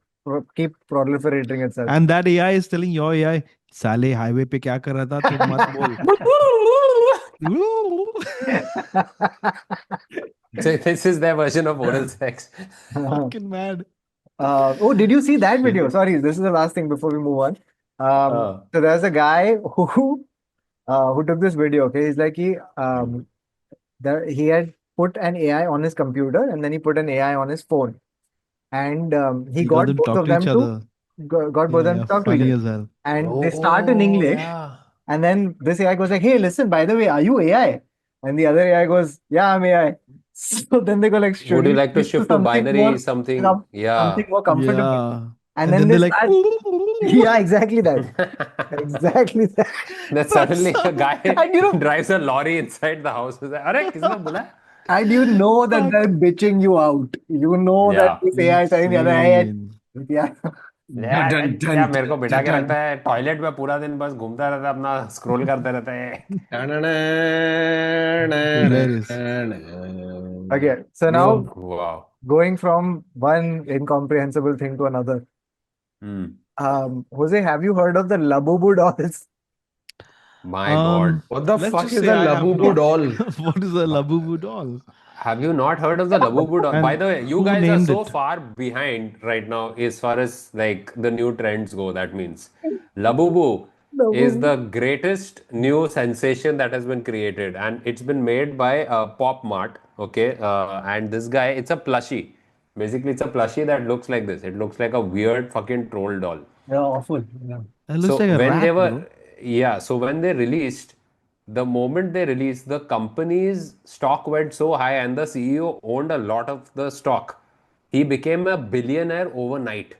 keep proliferating itself. And that AI is telling your AI, साले highway पे क्या कर रहा था तू मत बोल. So this is their version of oral sex. Fucking mad. Oh, did you see that video? Sorry, this is the last thing before we move on. So there's a guy who took this video. Okay, he's like he had put an AI on his computer and then he put an AI on his phone, and he You got got them both talk of to them each to other. got both of them to talk to each Funny other, as hell. and they start in English. Yeah. And then this AI goes like, "Hey, listen, by the way, are you AI?" And the other AI goes, "Yeah, I'm AI." So then they go like, "Should Would you we like to switch shift to something binary more, something? something Yeah. more comfortable?" Yeah. And then then they're they like, start, yeah, exactly that, exactly that. Then suddenly a guy And drives a lorry inside the house. He's like, "अरे किसने बुलाया?" and you know that they're bitching you out. You know that Yeah. this AI is telling the other AI, insane. yeah. यार क्या मेरे को बिठा के रखता है टॉयलेट में पूरा दिन बस घूमता रहता है अपना स्क्रॉल करते रहता है. Hilarious. Okay, so now Wow. going from one incomprehensible thing to another. Jose, have you heard of the Labubu dolls? My God. What the Let's fuck just is say a I have Labubu not. doll? What is a Labubu doll? Have you not heard of the Labubu doll? And By the way, you who guys are named so it? far behind right now as far as like the new trends go. That means Labubu is the greatest new sensation that has been created, and it's been made by Pop Mart. Okay, and this guy, it's a plushie. Basically, it's a plushie that looks like this. It looks like a weird fucking troll doll. Yeah, awful. Yeah. It looks So like a when they rat, were, bro. yeah, so when they released, the moment they released, the company's stock went so high and the CEO owned a lot of the stock. He became a billionaire overnight.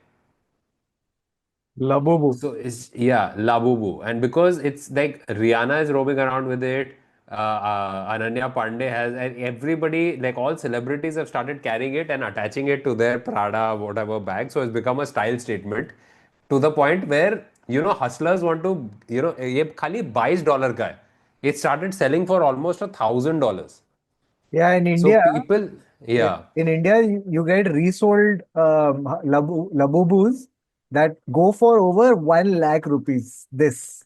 Labubu. So it's, yeah, Labubu. And because it's like Rihanna is roaming around with it, Ananya Pandey has, and everybody, like all celebrities have started carrying it and attaching it to their Prada, whatever bag. So it's become a style statement to the point where, hustlers want to, ये खाली $22 का है. It started selling for almost $1,000. Yeah, in So India, people, yeah, in India, you get resold Labubus that go for over 1 lakh rupees. This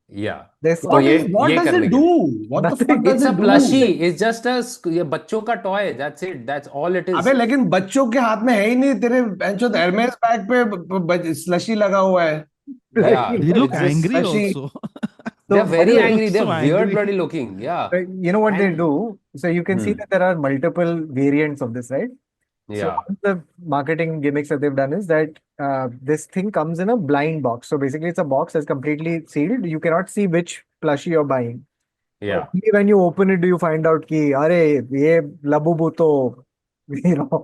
yeah. this तो ये What does करने it के लिए. do? What the Nothing. fuck does It's a it do? plushie. It's just ये बच्चों का toy. That's it. That's all it is. अबे लेकिन बच्चों के हाथ में है ही नहीं तेरे बेंचो एरमेस बैग पे स्लशी लगा हुआ है. Yeah, They look it's just angry Slushy. also. they're So, by very the way, angry. look They're so weird angry. bloody looking. Yeah. you know what they And do? So you can see that there are multiple variants of this, right? So yeah. one of the marketing gimmicks that they've done is that this thing comes in a blind box. So basically, it's a box that's completely sealed. You cannot see which plushie you're buying. Yeah. Only when you open it do you find out कि अरे ये लबुबु तो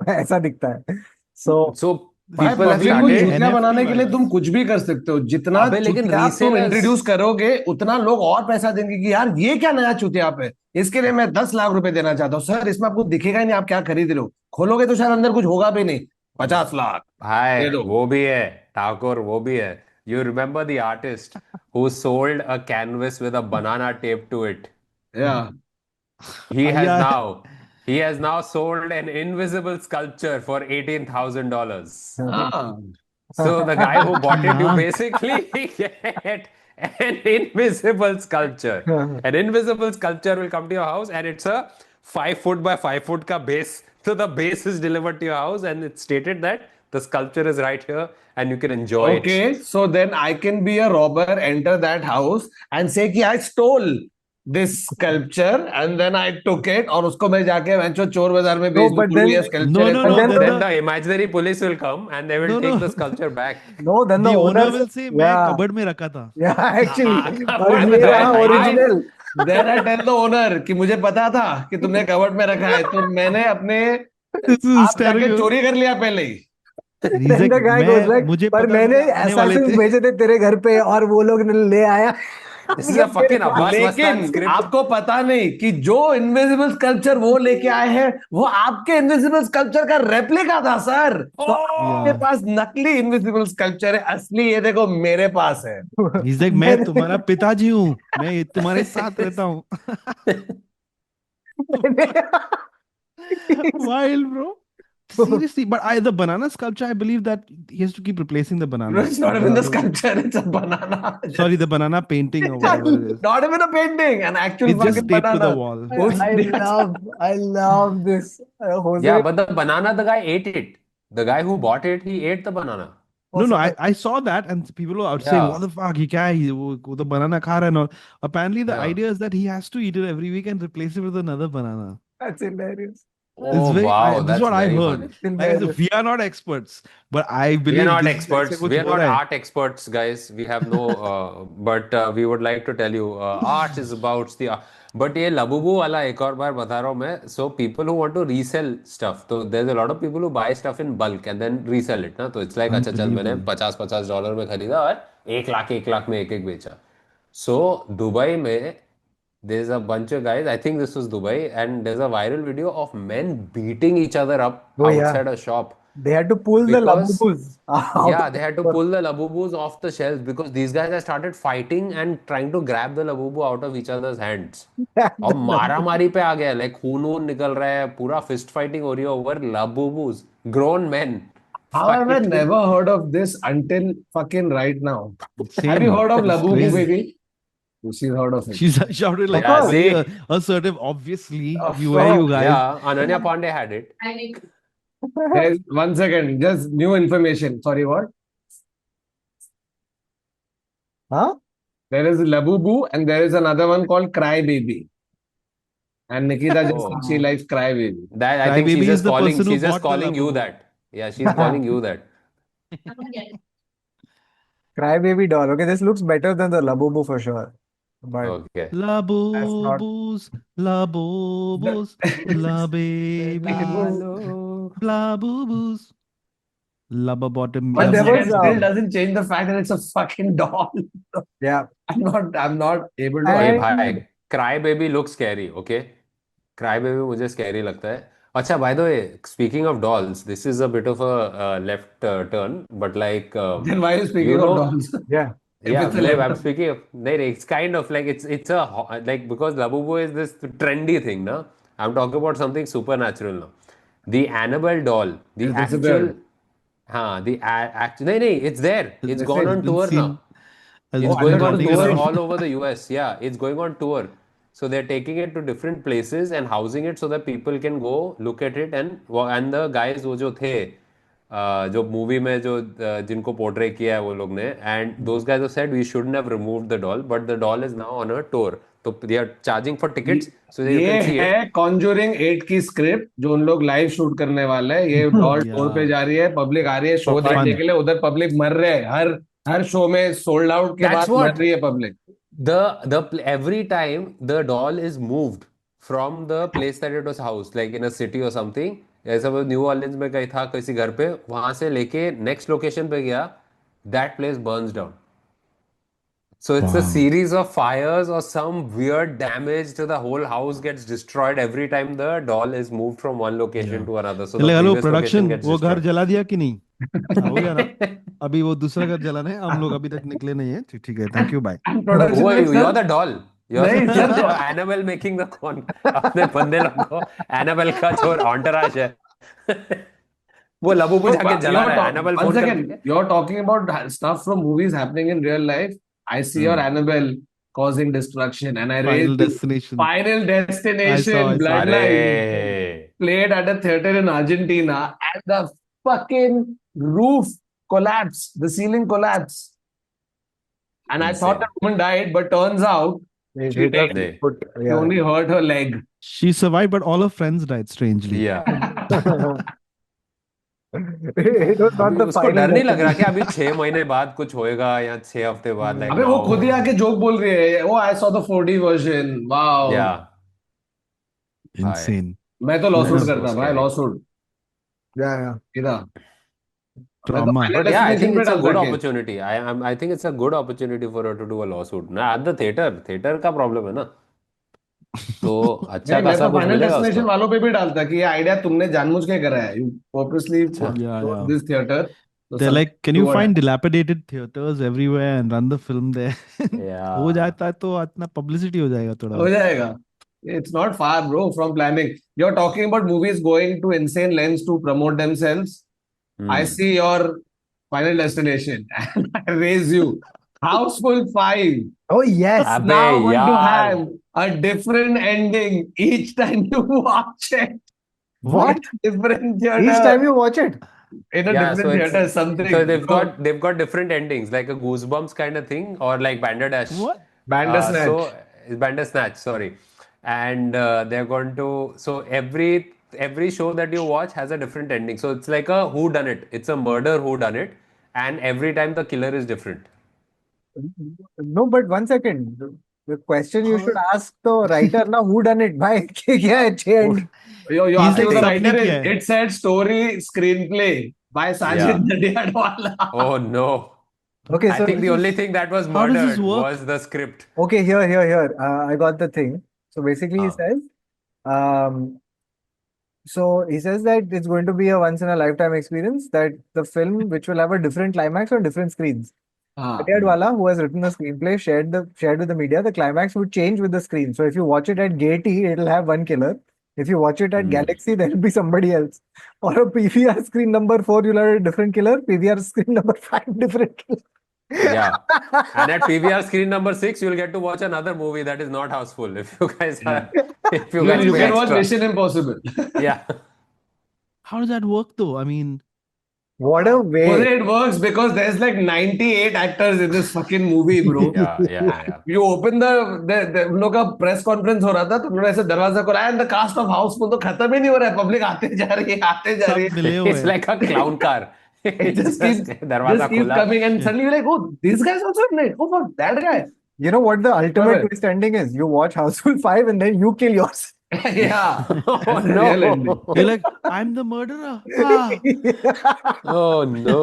ऐसा दिखता है. So So भाई people have public को basically started. चूतिया NFT बनाने के लिए तुम vibes. कुछ भी कर सकते हो. जितना अबे लेकिन चूतिया तुम resellers, इंट्रोड्यूस करोगे उतना लोग और पैसा देंगे कि यार ये क्या नया चूतिया पे, इसके लिए मैं 10 लाख रुपए देना चाहता हूँ. सर इसमें आपको दिखेगा ही नहीं आप क्या खरीद रहे हो. खोलोगे तो शायद अंदर कुछ होगा भी नहीं. 50 लाख भाई दे दो. वो भी है, ठाकुर वो भी है. You remember the artist who sold a canvas with a banana taped to it? या He has Yeah. now he has now sold an invisible sculpture for $18,000. हाँ So the guy who bought it, you Yeah. basically get an invisible sculpture. An invisible sculpture will come to your house, and it's a 5 foot by 5 foot ka base. So the base is delivered to your house, and it's stated that the sculpture is right here, and you can enjoy it. Okay, so then I can be a robber, enter that house and say कि I stole this sculpture and then I took it और उसको मैं जाके venture चोर बाजार में बेच दूं but कि then ये sculpture No, है. no, but no. then Then Then the the imaginary police will come and they will no, take no. the sculpture back. no, then the The owner owner will say, मैं yeah cupboard में रखा था. yeah actually और Cupboard में ये तो रहा है, original. Then I tell the owner कि मुझे पता था कि तुमने कबर्ड में रखा है तो मैंने अपने This is आप जाके hysterical. चोरी कर लिया पहले ही. He's Then like, the guy goes like, मुझे पर पता था मैंने ये आने वाले assassins थे. भेजे थे तेरे घर पे और वो लोग ले आया. This is a fucking Abbas Mastani लेकिन script. आपको पता नहीं कि जो इनविजिबल स्कल्पचर वो लेके आए हैं वो आपके इनविजिबल स्कल्पचर का रेप्लिका था सर. तो आपके Yeah. पास नकली इनविजिबल स्कल्पचर है, असली ये देखो मेरे पास है. He's like, मैं तुम्हारा पिताजी हूँ. मैं तुम्हारे साथ रहता हूँ. Wild, bro. Seriously, but the banana sculpture, I believe that he has to keep replacing the banana. It's not even the sculpture, it's a banana. Sorry, the banana painting or whatever it is. Not even a painting, an actual It's just fucking taped to the banana. wall. I love this. Jose. Yeah, but the banana, the guy ate it. The guy who bought it, he ate the banana. No, I saw that, and people were out saying, Yeah. "What the fuck? He क्या है? वो the banana खा रहा है and all." Apparently, the Yeah. idea is that he has to eat it every week and replace it with another banana. That's hilarious. Oh, This wow, is that's what I very heard. funny. Like I said, we are not experts, but I believe We are not this experts. ऐसे कुछ We are हो not रहा है. art experts, guys. We have no, but we would like to tell you, art is about the. But ये labubu वाला एक और बार बता रहा हूँ मैं. So people who want to resell stuff, so there's a lot of people who buy stuff in bulk and then resell it, ना. तो it's like अच्छा चल मैंने Unbelievable. $50 में खरीदा और 1 लाख में एक बेचा. So दुबई में there's a bunch of guys. I think this was Dubai, and there's a viral video of men beating each other up Oh, yeah. outside a shop. They had to pull the Because- labubus out Yeah, of they had to the- pull the labubus off the shelves because these guys have started fighting and trying to grab the labubu out of each other's hands. और मारा मारी पे आ गया, like खून वून निकल रहा है, पूरा fist fighting हो रही है over labubus. Grown men. How have I fighting. never heard of this until fucking right now? Same. Have you heard of It's Labubu crazy. baby? She's heard of it. She's shouted like Yeah, very see? assertive. Obviously, Of you were you guys. Yeah, Ananya Pandey had it. There's, 1 second, just new information. Sorry, what? Huh? There is Labubu and there is another one called Cry Baby. And Nikita just Oh. said she likes Cry Baby. That I Cry think baby she's is just the calling. person who She's just bought the calling you labubu. that. Yeah, she's calling you that. Crybaby doll. Okay, this looks better than the labubu for sure. But Okay. Labubus, labubus, la baby, labubus, laba bottom. But One there second was, still doesn't change the fact that it's a fucking doll. yeah. I'm not able to. Hey And- भाई, Cry Baby looks scary. Okay. Cry Baby मुझे scary लगता है. अच्छा, by the way, speaking of dolls, this is a bit of a left turn, but like Then why are you speaking you of know, dolls? Yeah. If yeah, it's a no, left I'm turn. speaking of. No, it's kind of like it's a like because Labubu is this trendy thing, na. I'm talking about something supernatural now. The Annabelle doll, the It's actual, disappeared. the actual. No, it's there. It's missing. gone on Been tour seen- now. has It's been going on running tour around. all over the US. Yeah, it's going on tour. So they're taking it to different places and housing it so that people can go look at it and the guys वो जो थे जो movie में जो जिनको portray किया है वो लोग ने and those guys have said we shouldn't have removed the doll but the doll is now on a tour. तो they are charging for tickets so that you ये can see it. है conjuring 8 की script जो उन लोग live shoot करने वाले हैं. ये डॉल टूर पे जा रही है, पब्लिक आ रही है शो For fun. देखने के लिए, उधर पब्लिक मर रहे हैं. हर शो में सोल्ड आउट के That's बाद what. मर रही है public. every time the doll is moved from the place that it was housed, like in a city or something. ऐसा वो न्यू ऑर्लिन्स में कहीं था किसी घर पे, वहां से लेके नेक्स्ट लोकेशन पे गया, that place burns down. So it's a Wow. series of fires or some weird damage to the whole house gets destroyed every time the doll is moved from one location Yeah. to another. So the चले hello previous location production, gets वो घर destroyed. जला दिया कि नहीं? हो गया ना? अभी वो दूसरा घर जलाना है, हम लोग अभी तक निकले नहीं है. ठीक ठीक है, thank you, bye. And Who production are like, you? sir, You're the doll. You're नहीं you're sir, the Annabelle making the con. अपने बंदे लोग को Annabelle का जो entourage है वो लबूबू no, जाके जला रहा है. Annabelle one phone second. करके. You're talking about stuff from movies happening in real life. I see your Annabelle causing destruction, and I raise Final you. destination. Final I Destination, saw. Bloodline, अरे played at a theater in Argentina, and the fucking roof collapsed, the ceiling collapsed. And I thought the insane. woman died, but turns out They she hit her didn't. नहीं. foot. She Yeah. only hurt her leg. She survived, but all her friends died strangely. Yeah. It was not अभी the उसको final डर नहीं लग रहा कि destination. अभी 6 महीने बाद कुछ होएगा या 6 हफ्ते बाद, like अबे वो खुद ही now. आके जोक बोल रही है, oh I saw the 4D version, wow. Yeah. Insane. मैं तो लॉसूट So करता भाई, scary. Lawsuit Yeah. इधर मैं तो Trauma. Final But yeah, I destination think पे it's a डालता good case. opportunity. I think it's a good opportunity for her to do a lawsuit. ना at the theater का problem है ना, तो अच्छा नहीं, मैं खासा तो कुछ फाइनल मिलेगा डेस्टिनेशन उसको. वालों पे भी डालता कि ये आइडिया तुमने जानबूझ के करा है, यू पर्पसली अच्छा. Yeah, yeah. दिस थिएटर, तो They're सब like, can you टूवर्ड है. find dilapidated theaters everywhere and run the film there? हो Yeah. जाता है तो इतना publicity हो जाएगा थोड़ा. हो जाएगा. It's not far, bro, from planning. You're talking about movies going to insane lengths to promote themselves. I see your final destination and I raise you. Houseful 5 Oh yes. is अबे now going to यार. have a different ending each time you watch it. What? Different Each theater. time you watch it. In a Yeah, different so theater, it's something. so Bro, they've got different endings, like a Goosebumps kind of thing, or like Bandersnatch. What? Bandersnatch. So Bandersnatch, sorry. And they're going to, so every show that you watch has a different ending. So it's like a who done it. It's a murder who done it, and every time the killer is different. No, but one second. The question you should ask the writer now, who done it? Bhai, क्या है छह Who- ending? You're He's asking like, who the सबने writer किया is. है. It said story screenplay by Sajid Yeah. Nadiadwala. Oh no. Okay, I so think this the only is thing that was How does this murdered work? was the script. okay. Here. I got the thing. So basically, he Ah. says, um, so he says that it's going to be a once in a lifetime experience. That the film, which will have a different climax on different screens. Nadiadwala, who has written the screenplay, shared with the media. The climax would change with the screen. So if you watch it at Gaiety, it'll have one killer. If you watch it at Galaxy, there'll be somebody else. Or a PVR screen number 4, you'll have a different killer. PVR screen number 5, different killer. Yeah. And at PVR screen number 6, you'll get to watch another movie that is not houseful. If you guys are, if you guys You pay can watch extra. Mission Impossible. Yeah. How does that work though? I mean, What a way. Well, it works because there's like 98 actors in this fucking movie, bro. Yeah. You open the उन लोग का press conference हो रहा था, तो उन्होंने ऐसे दरवाजा खोला and the cast of Housefull तो खत्म ही नहीं हो रहा है, पब्लिक आते जा रही सब है. मिले हुए It's हैं. like a clown car. It just keeps दरवाजा खोला. coming and suddenly you're like, oh, this guy's also in it. Oh, fuck, that guy. You know what the ultimate Correct. twist ending is? You watch Houseful 5 and then you kill yourself. Yeah. Oh That's the real ending. You're like, I'm the murderer. Ah. Oh no.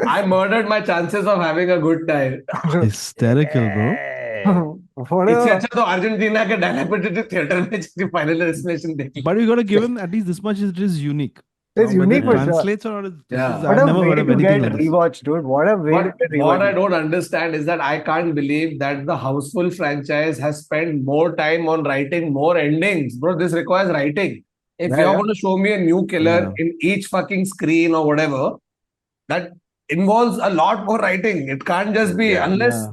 I murdered my chances of having a good time. Hysterical, bro. What इससे a... अच्छा तो Argentina के डायलापिडेटेड theatre में जाके final destination देखी. But you gotta give him at least this much. It is unique. It's Now, whether unique it for sure. translates or not, Yeah. What I've a never way heard of to anything get like this. rewatched, dude. What a way to get What I rewatched. don't understand is that I can't believe that the Houseful franchise has spent more time on writing more endings. Bro, this requires writing. If Yeah, you're yeah. going to show me a new killer Yeah. in each fucking screen or whatever, that involves a lot more writing. It can't just be, Yeah. unless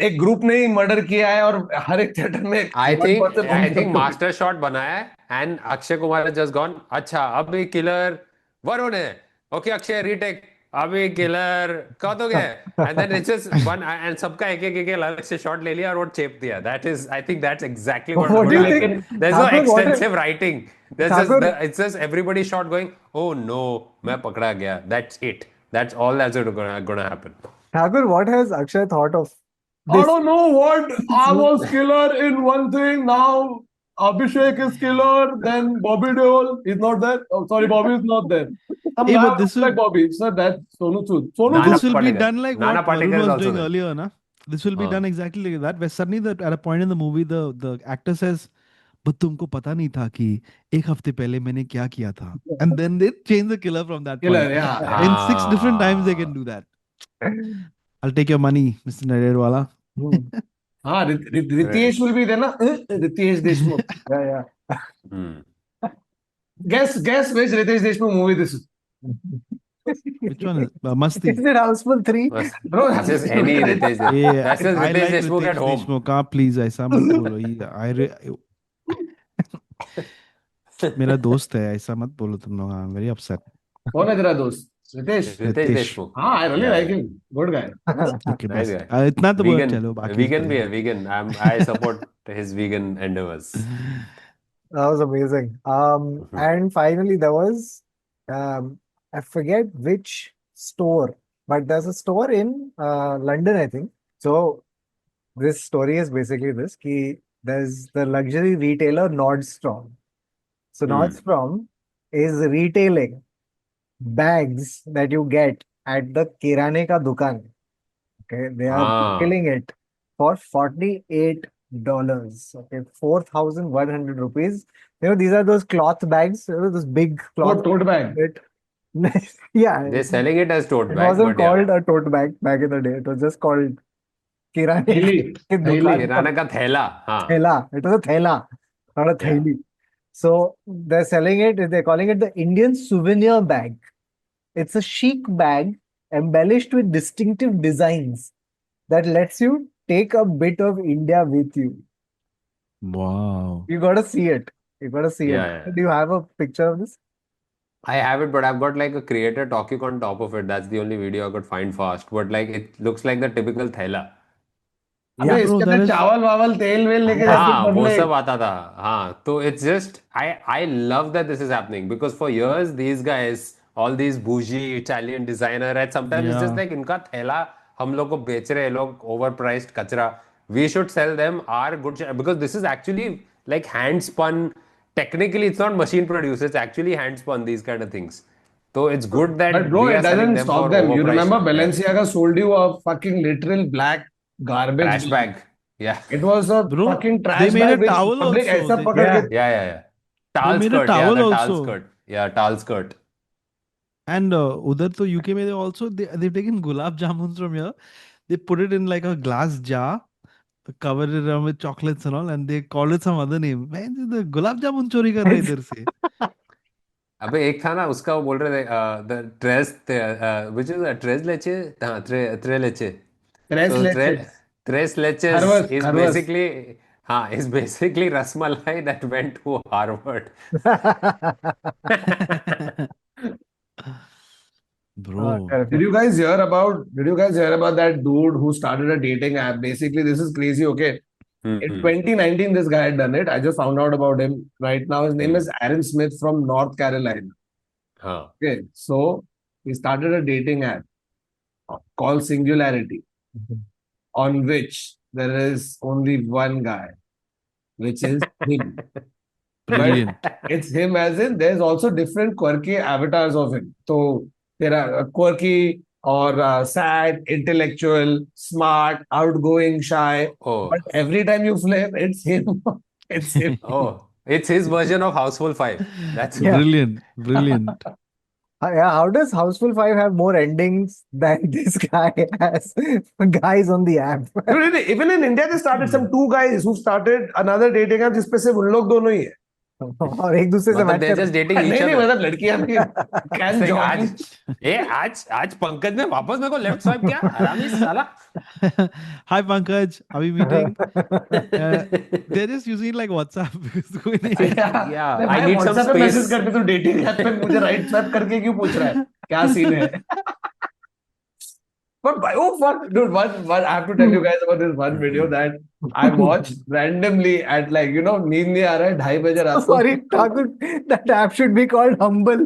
एक group ने ही murder किया है और हर एक theatre में I one think person master shot बनाया है and Akshay Kumar has just gone. अच्छा अब ये किलर वरुण है. Okay Akshay retake. अब ये किलर कौतुक है. And then it's just one and सबका एक अलग से शॉट ले लिया और वो चेप दिया. That is, I think that's exactly what. What do you happened. think? There's no Thakur, what if- extensive writing. There's Thakur- just it's just everybody shot going. Oh no, मैं पकड़ा गया. That's it. That's all that's gonna happen. Thakur, what has Akshay thought of I don't know what. I was killer in one thing. Now Abhishek is killer. Then Bobby Deol is not there. Oh, sorry, Bobby is not there. Some Hey, guy but this like will Bobby. Sir, that's Sonu Sood. Sonu Nana this Sood. will be Patekar. done like Nana what Varun Patekar is was also doing there. earlier, na? This will be done exactly like that. Where suddenly at a point in the movie, the actor says, "But तुमको पता नहीं था कि एक हफ्ते पहले मैंने क्या किया था." And then they change the killer from that Killer, point. yeah. In 6 different times they can Ah. do that. I'll take your money, Mr. Naderwala. Ritesh will be there, na? Ritesh Deshmukh. Yeah. Hmm. Guess which Ritesh Deshmukh movie this is. Which one is Masti? Is it Houseful 3? Bro, This is any Ritesh Deshmukh. Yeah, That's just I Ritesh like Deshmukh Ritesh at home. Deshmukh. Please, ऐसा मत बोलो. मेरा दोस्त है, ऐसा मत बोलो तुम लोग. I'm very upset. कौन है तेरा दोस्त? Ritesh. Ritesh Ritesh. Deshmukh. I really Yeah, like yeah. him. Good guy. Okay, Nice best. guy. इतना तो बोल Vegan. चलो बाकी Vegan भी है, vegan. I support his vegan endeavors. That was amazing. And finally there was, I forget which store, but there's a store in London, I think. So this story is basically this: ki there's the luxury retailer Nordstrom. So Nordstrom is retailing bags that you get at the kirane ka dukan. Okay, they are retailing it for $48. Okay, 4,100 rupees. You know, these are those cloth bags. You know, those big cloth. Tote bag. Yeah, They're selling it as tote it bag, wasn't but yeah. called a tote bag back in the day. It was just called kirane Theli. ki dukan. किराना का थैला. हाँ. Thela. It was a thela, not a Yeah. theli. So they're selling it. They're calling it the Indian souvenir bag. It's a chic bag embellished with distinctive designs that lets you take a bit of India with you. Wow. You gotta see it. You gotta see Yeah, it. yeah. Do you have a picture of this? I have it, but I've got like a creator talking on top of it. That's the only video I could find fast. But like it looks like the typical thैला. अबे Yeah, bro, इसके that अंदर is चावल vowel तेल well लेके जाके हाँ, वो बदले. सब आता था. हाँ, तो it's just I love that this is happening because for years these guys, all these bougie Italian designer, and sometimes it's just Yeah. like इनका थैला हम लोग को बेच रहे हैं लोग overpriced कचरा. We should sell them our good because this is actually like hand spun. Technically, it's not machine produced. It's actually hand spun. These kind of things. So it's good that But bro, we it are selling doesn't them stop for them. You overpriced. remember Yeah. Balenciaga sold you a fucking literal black garbage Trash bag. Yeah. It was a Bro, fucking they trash made bag a which towel public also. ऐसा पकड़ के. Yeah. They Towel made a skirt. Yeah, towel the towel also. skirt. Yeah, towel skirt. And उधर तो UK में they've taken gulab jamuns from here. They put it in like a glass jar, covered it around with chocolates and all, and they called it some other name. Man, the gulab jamun चोरी कर रहे इधर से. अबे एक था ना उसका वो बोल रहे थे the tres which is tres leche हाँ tre leche. Tres So leches. tres leches Harvest, is harvest. basically is basically rasmalai that went to Harvard. Bro. Did you guys hear about that dude who started a dating app? Basically, this is crazy, okay? In 2019, this guy had done it. I just found out about him right now. His name is Aaron Smith from North Carolina. हाँ. Okay, so he started a dating app called Singularity, on which there is only one guy, which is him. Brilliant. But it's him as in there's also different quirky avatars of him. So there are quirky or sad, intellectual, smart, outgoing, shy. Oh. But every time you flip, it's him. It's him. Oh, it's his version of Houseful 5. That's Yeah. Brilliant. Yeah, how does Houseful 5 have more endings than this guy has? Guys on the app. Even in India, they started some two guys who started another dating app जिसपे सिर्फ उन लोग दोनों ही है. और एक दूसरे से मतलब मैच they're कर just dating each नहीं other. मतलब लड़कियां भी can Like, join. आज पंकज ने वापस मेरे को लेफ्ट स्वाइप किया हरामी साला. Hi Pankaj, are we meeting? They're just using like WhatsApp because कोई नहीं. Yeah, I need some WhatsApp पे मैसेज space. करके तू डेटिंग ऐप पे मुझे राइट स्वैप करके क्यों पूछ रहा है? क्या सीन है? But oh fuck, dude, one I have to tell you guys about this one video that I watched randomly at like नींद नहीं आ रहा है 2:30 बजे रात को. Sorry, Thakur, that app should be called Humble.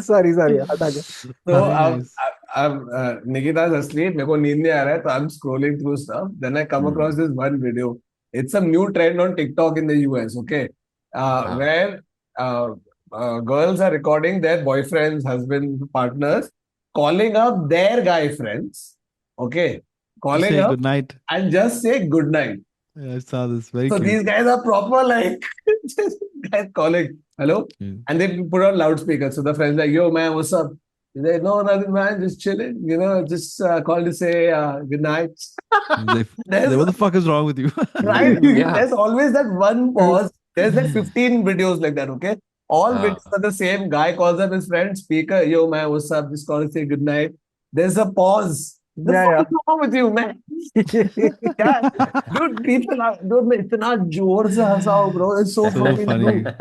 Sorry, हटा के. So Very nice. Nikita's asleep. मेरे को नींद नहीं आ रहा है, तो I'm scrolling through stuff. Then I come across this one video. It's some new trend on TikTok in the US. Okay, where girls are recording their boyfriends, husbands, partners, calling up their guy friends. Okay, calling Say up good night. and just say good night. Yeah, I saw this. Very So cute. these guys are proper like just guys calling hello, and they put on loudspeaker. So the friend's like, "Yo man, what's up?" He's like, "No, nothing, man. Just chilling. You know, just called to say good night." They, There's what the fuck is wrong with you? right. Yeah. There's always that one pause. There's like 15 videos like that. Okay, all Ah. videos are the same. Guy calls up his friend, speaker. "Yo man, what's up?" Just call to say good night. There's a pause. The Yeah, fuck is wrong with you, man? Yeah. Dude, people are, dude, इतना जोर से हंसाओ, bro. It's so So fucking funny. true.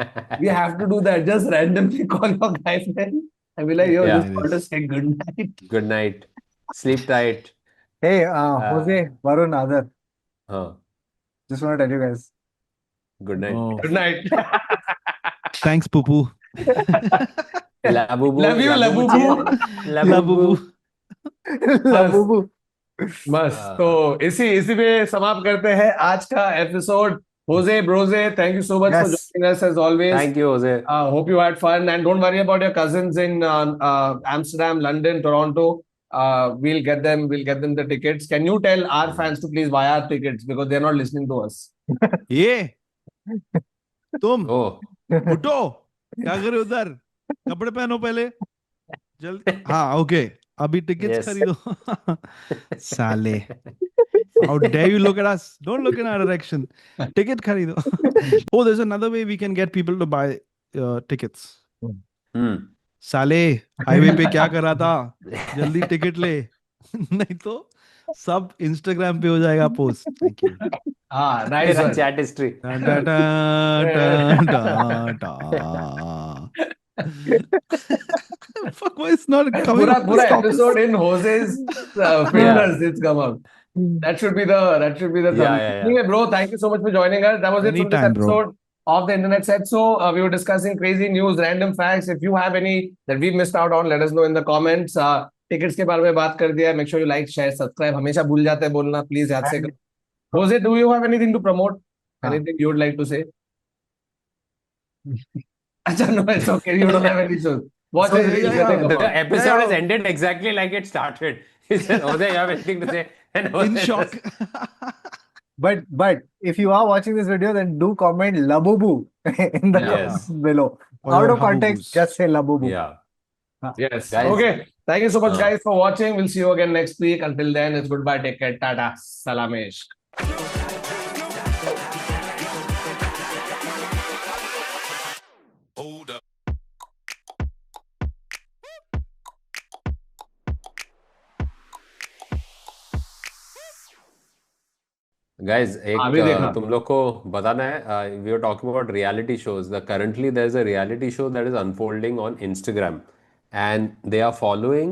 We have to do that. Just randomly call your guy friend and be like, yo, Yeah. just call to say good night. Good night. Sleep tight. Hey, Jose, Varun, Aadar. Huh. Just want to tell you guys. Good night. Oh, Good night. thanks, Pupu. Labubu. Love you, Labubu. Labubu. Labubu. मस्त तो इसी पे समाप्त करते हैं आज का episode Jose Brose, thank you so much for Yes. joining us as always. Thank you, Jose. Hope you had fun and don't worry about your cousins in Amsterdam, London, Toronto. We'll get them the tickets. Can you tell our fans to please buy our tickets because they're not listening to us? ये तुम Oh. उठो, क्या करे उधर, कपड़े पहनो पहले, जल्दी. हाँ, ओके, अभी टिकट्स Yes. खरीदो. साले, how dare you look at us? Don't look in our direction. Ticket खरीदो. Oh, there's another way we can get people to buy tickets. Hmm. साले, हाईवे पे क्या कर रहा था, जल्दी टिकट ले. नहीं तो सब इंस्टाग्राम पे हो जाएगा पोस्ट. Thank you. हाँ, nice Mera one. chat history. Da, da, da, da, da, da. Fuck, why it's not coming पूरा up? पूरा Stop this. episode in Jose's filters. It's come out. That should be the thumbnail. Yeah. Anyway, bro, thank you so much for joining us. That was it from this Anytime, bro. episode of the Internet Set. So we were discussing crazy news, random facts. If you have any that we missed out on, let us know in the comments. Tickets के बारे में बात कर दिया. Make sure you like, share, subscribe. हमेशा भूल जाते हैं बोलना. Please याद से करो. Jose, do you have anything to promote? Anything you would like to say? Acha, no, it's okay. You don't have any shows. Watch it. The episode has ended exactly like it started. He said, Jose, you have anything to say? And Jose In shock. But if you are watching this video, then do comment Labubu in the Yes. comments below. Or Out your of context, habubus. just say Labubu. Yeah. Yes. Guys. Okay. Thank you so much, guys, for watching. We'll see you again next week. Until then, it's goodbye. Take care. Tata. Salamesh. Guys, अभी देखना. तुम लोग को बताना है, we were talking about reality shows. Currently there's a reality show that is unfolding on Instagram, and they are following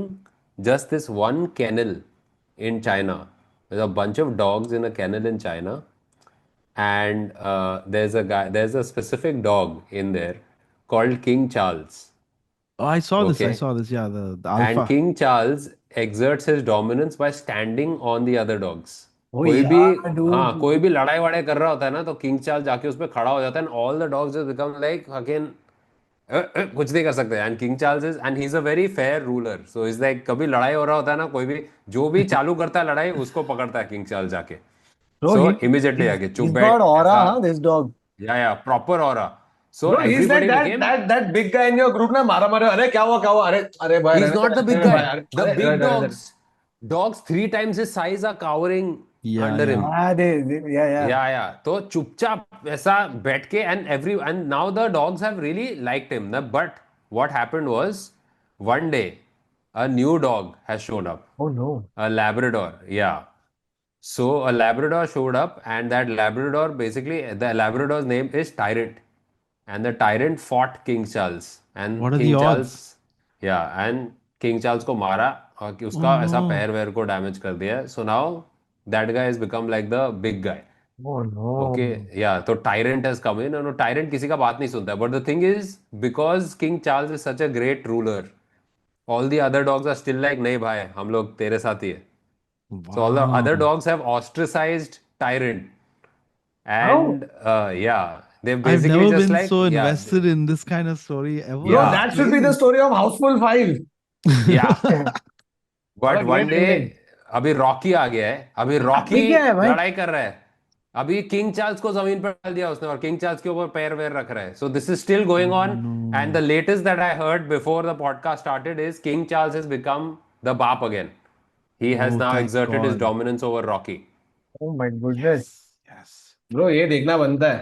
just this one kennel in China. There's a bunch of dogs in a kennel in China, and there's a specific dog in there called King Charles. Oh, I saw this. Okay. I saw this. Yeah, the And alpha. King Charles exerts his dominance by standing on the other dogs. Oh, कोई yeah, भी dude. हाँ कोई भी लड़ाई वड़ाई कर रहा होता है ना, तो किंग चार्ल्स जाके उस पर खड़ा हो जाता है, and all the dogs just become like fucking कुछ नहीं कर सकते. And king Charles is and he is a very fair ruler. So is like कभी लड़ाई हो रहा होता है ना, कोई भी जो भी चालू करता है लड़ाई उसको पकड़ता है किंग चार्ल्स जाके. Bro, सो he- इमीडिएटली आके चुप He's बैठ. got aura, ऐसा- huh, this dog. या proper aura. So Bro, he's like everybody that big guy in your group ना मारा मारे. अरे क्या हुआ अरे भाई. He's not the big अरे guy. भाई, The अरे, big अरे, अरे. dogs 3 times his size are cowering Yeah, under yeah. him. Yeah. Yeah. तो चुपचाप ऐसा बैठ के and now the dogs have really liked him. But what happened was one day a new dog has shown up. Oh no. A Labrador. Yeah. So a Labrador showed up, and that Labrador, basically the Labrador's name is Tyrant, and the Tyrant fought King Charles, and What are King the Charles, odds? yeah, and King Charles को मारा और कि उसका ऐसा पैर वैर को damage कर दिया. So now that guy has become like the big guy. Oh no. Okay, yeah. So Tyrant has come in, and Tyrant किसी का बात नहीं सुनता है. But the thing is, because King Charles is such a great ruler, all the other dogs are still like, नहीं भाई, हम लोग तेरे साथ ही है. So all the other Wow. dogs have ostracized Tyrant. How? And yeah, they've I've basically never just been like, so yeah, invested in this kind of story ever. Bro, Yeah. that should be the Crazy. story of Houseful 5. yeah. What But a one great day, ending. अभी Rocky आ गया है. अभी Rocky अभी क्या है भाई? लड़ाई कर रहा है. अभी किंग चार्ल्स को जमीन पर डाल दिया उसने और किंग चार्ल्स के ऊपर पैर वैर रख रहा है. So this is still going on. And the latest that I heard before the podcast started is King Charles has become the Bap again. He has Oh, now thank exerted his God. dominance over Rocky. Oh my goodness. Yes. Bro, ये देखना बनता है.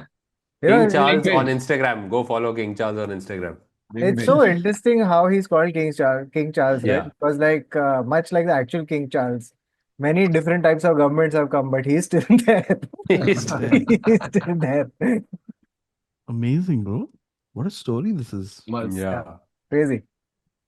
You King know, Charles Big. on Instagram. Go follow King Charles on Instagram. it's so interesting how he's called King Charles, right? Yeah. Because like much like the actual King Charles, many different types of governments have come, but he's still there. He's He's still there. Amazing, bro. What a story this is. Must. Yeah. Crazy.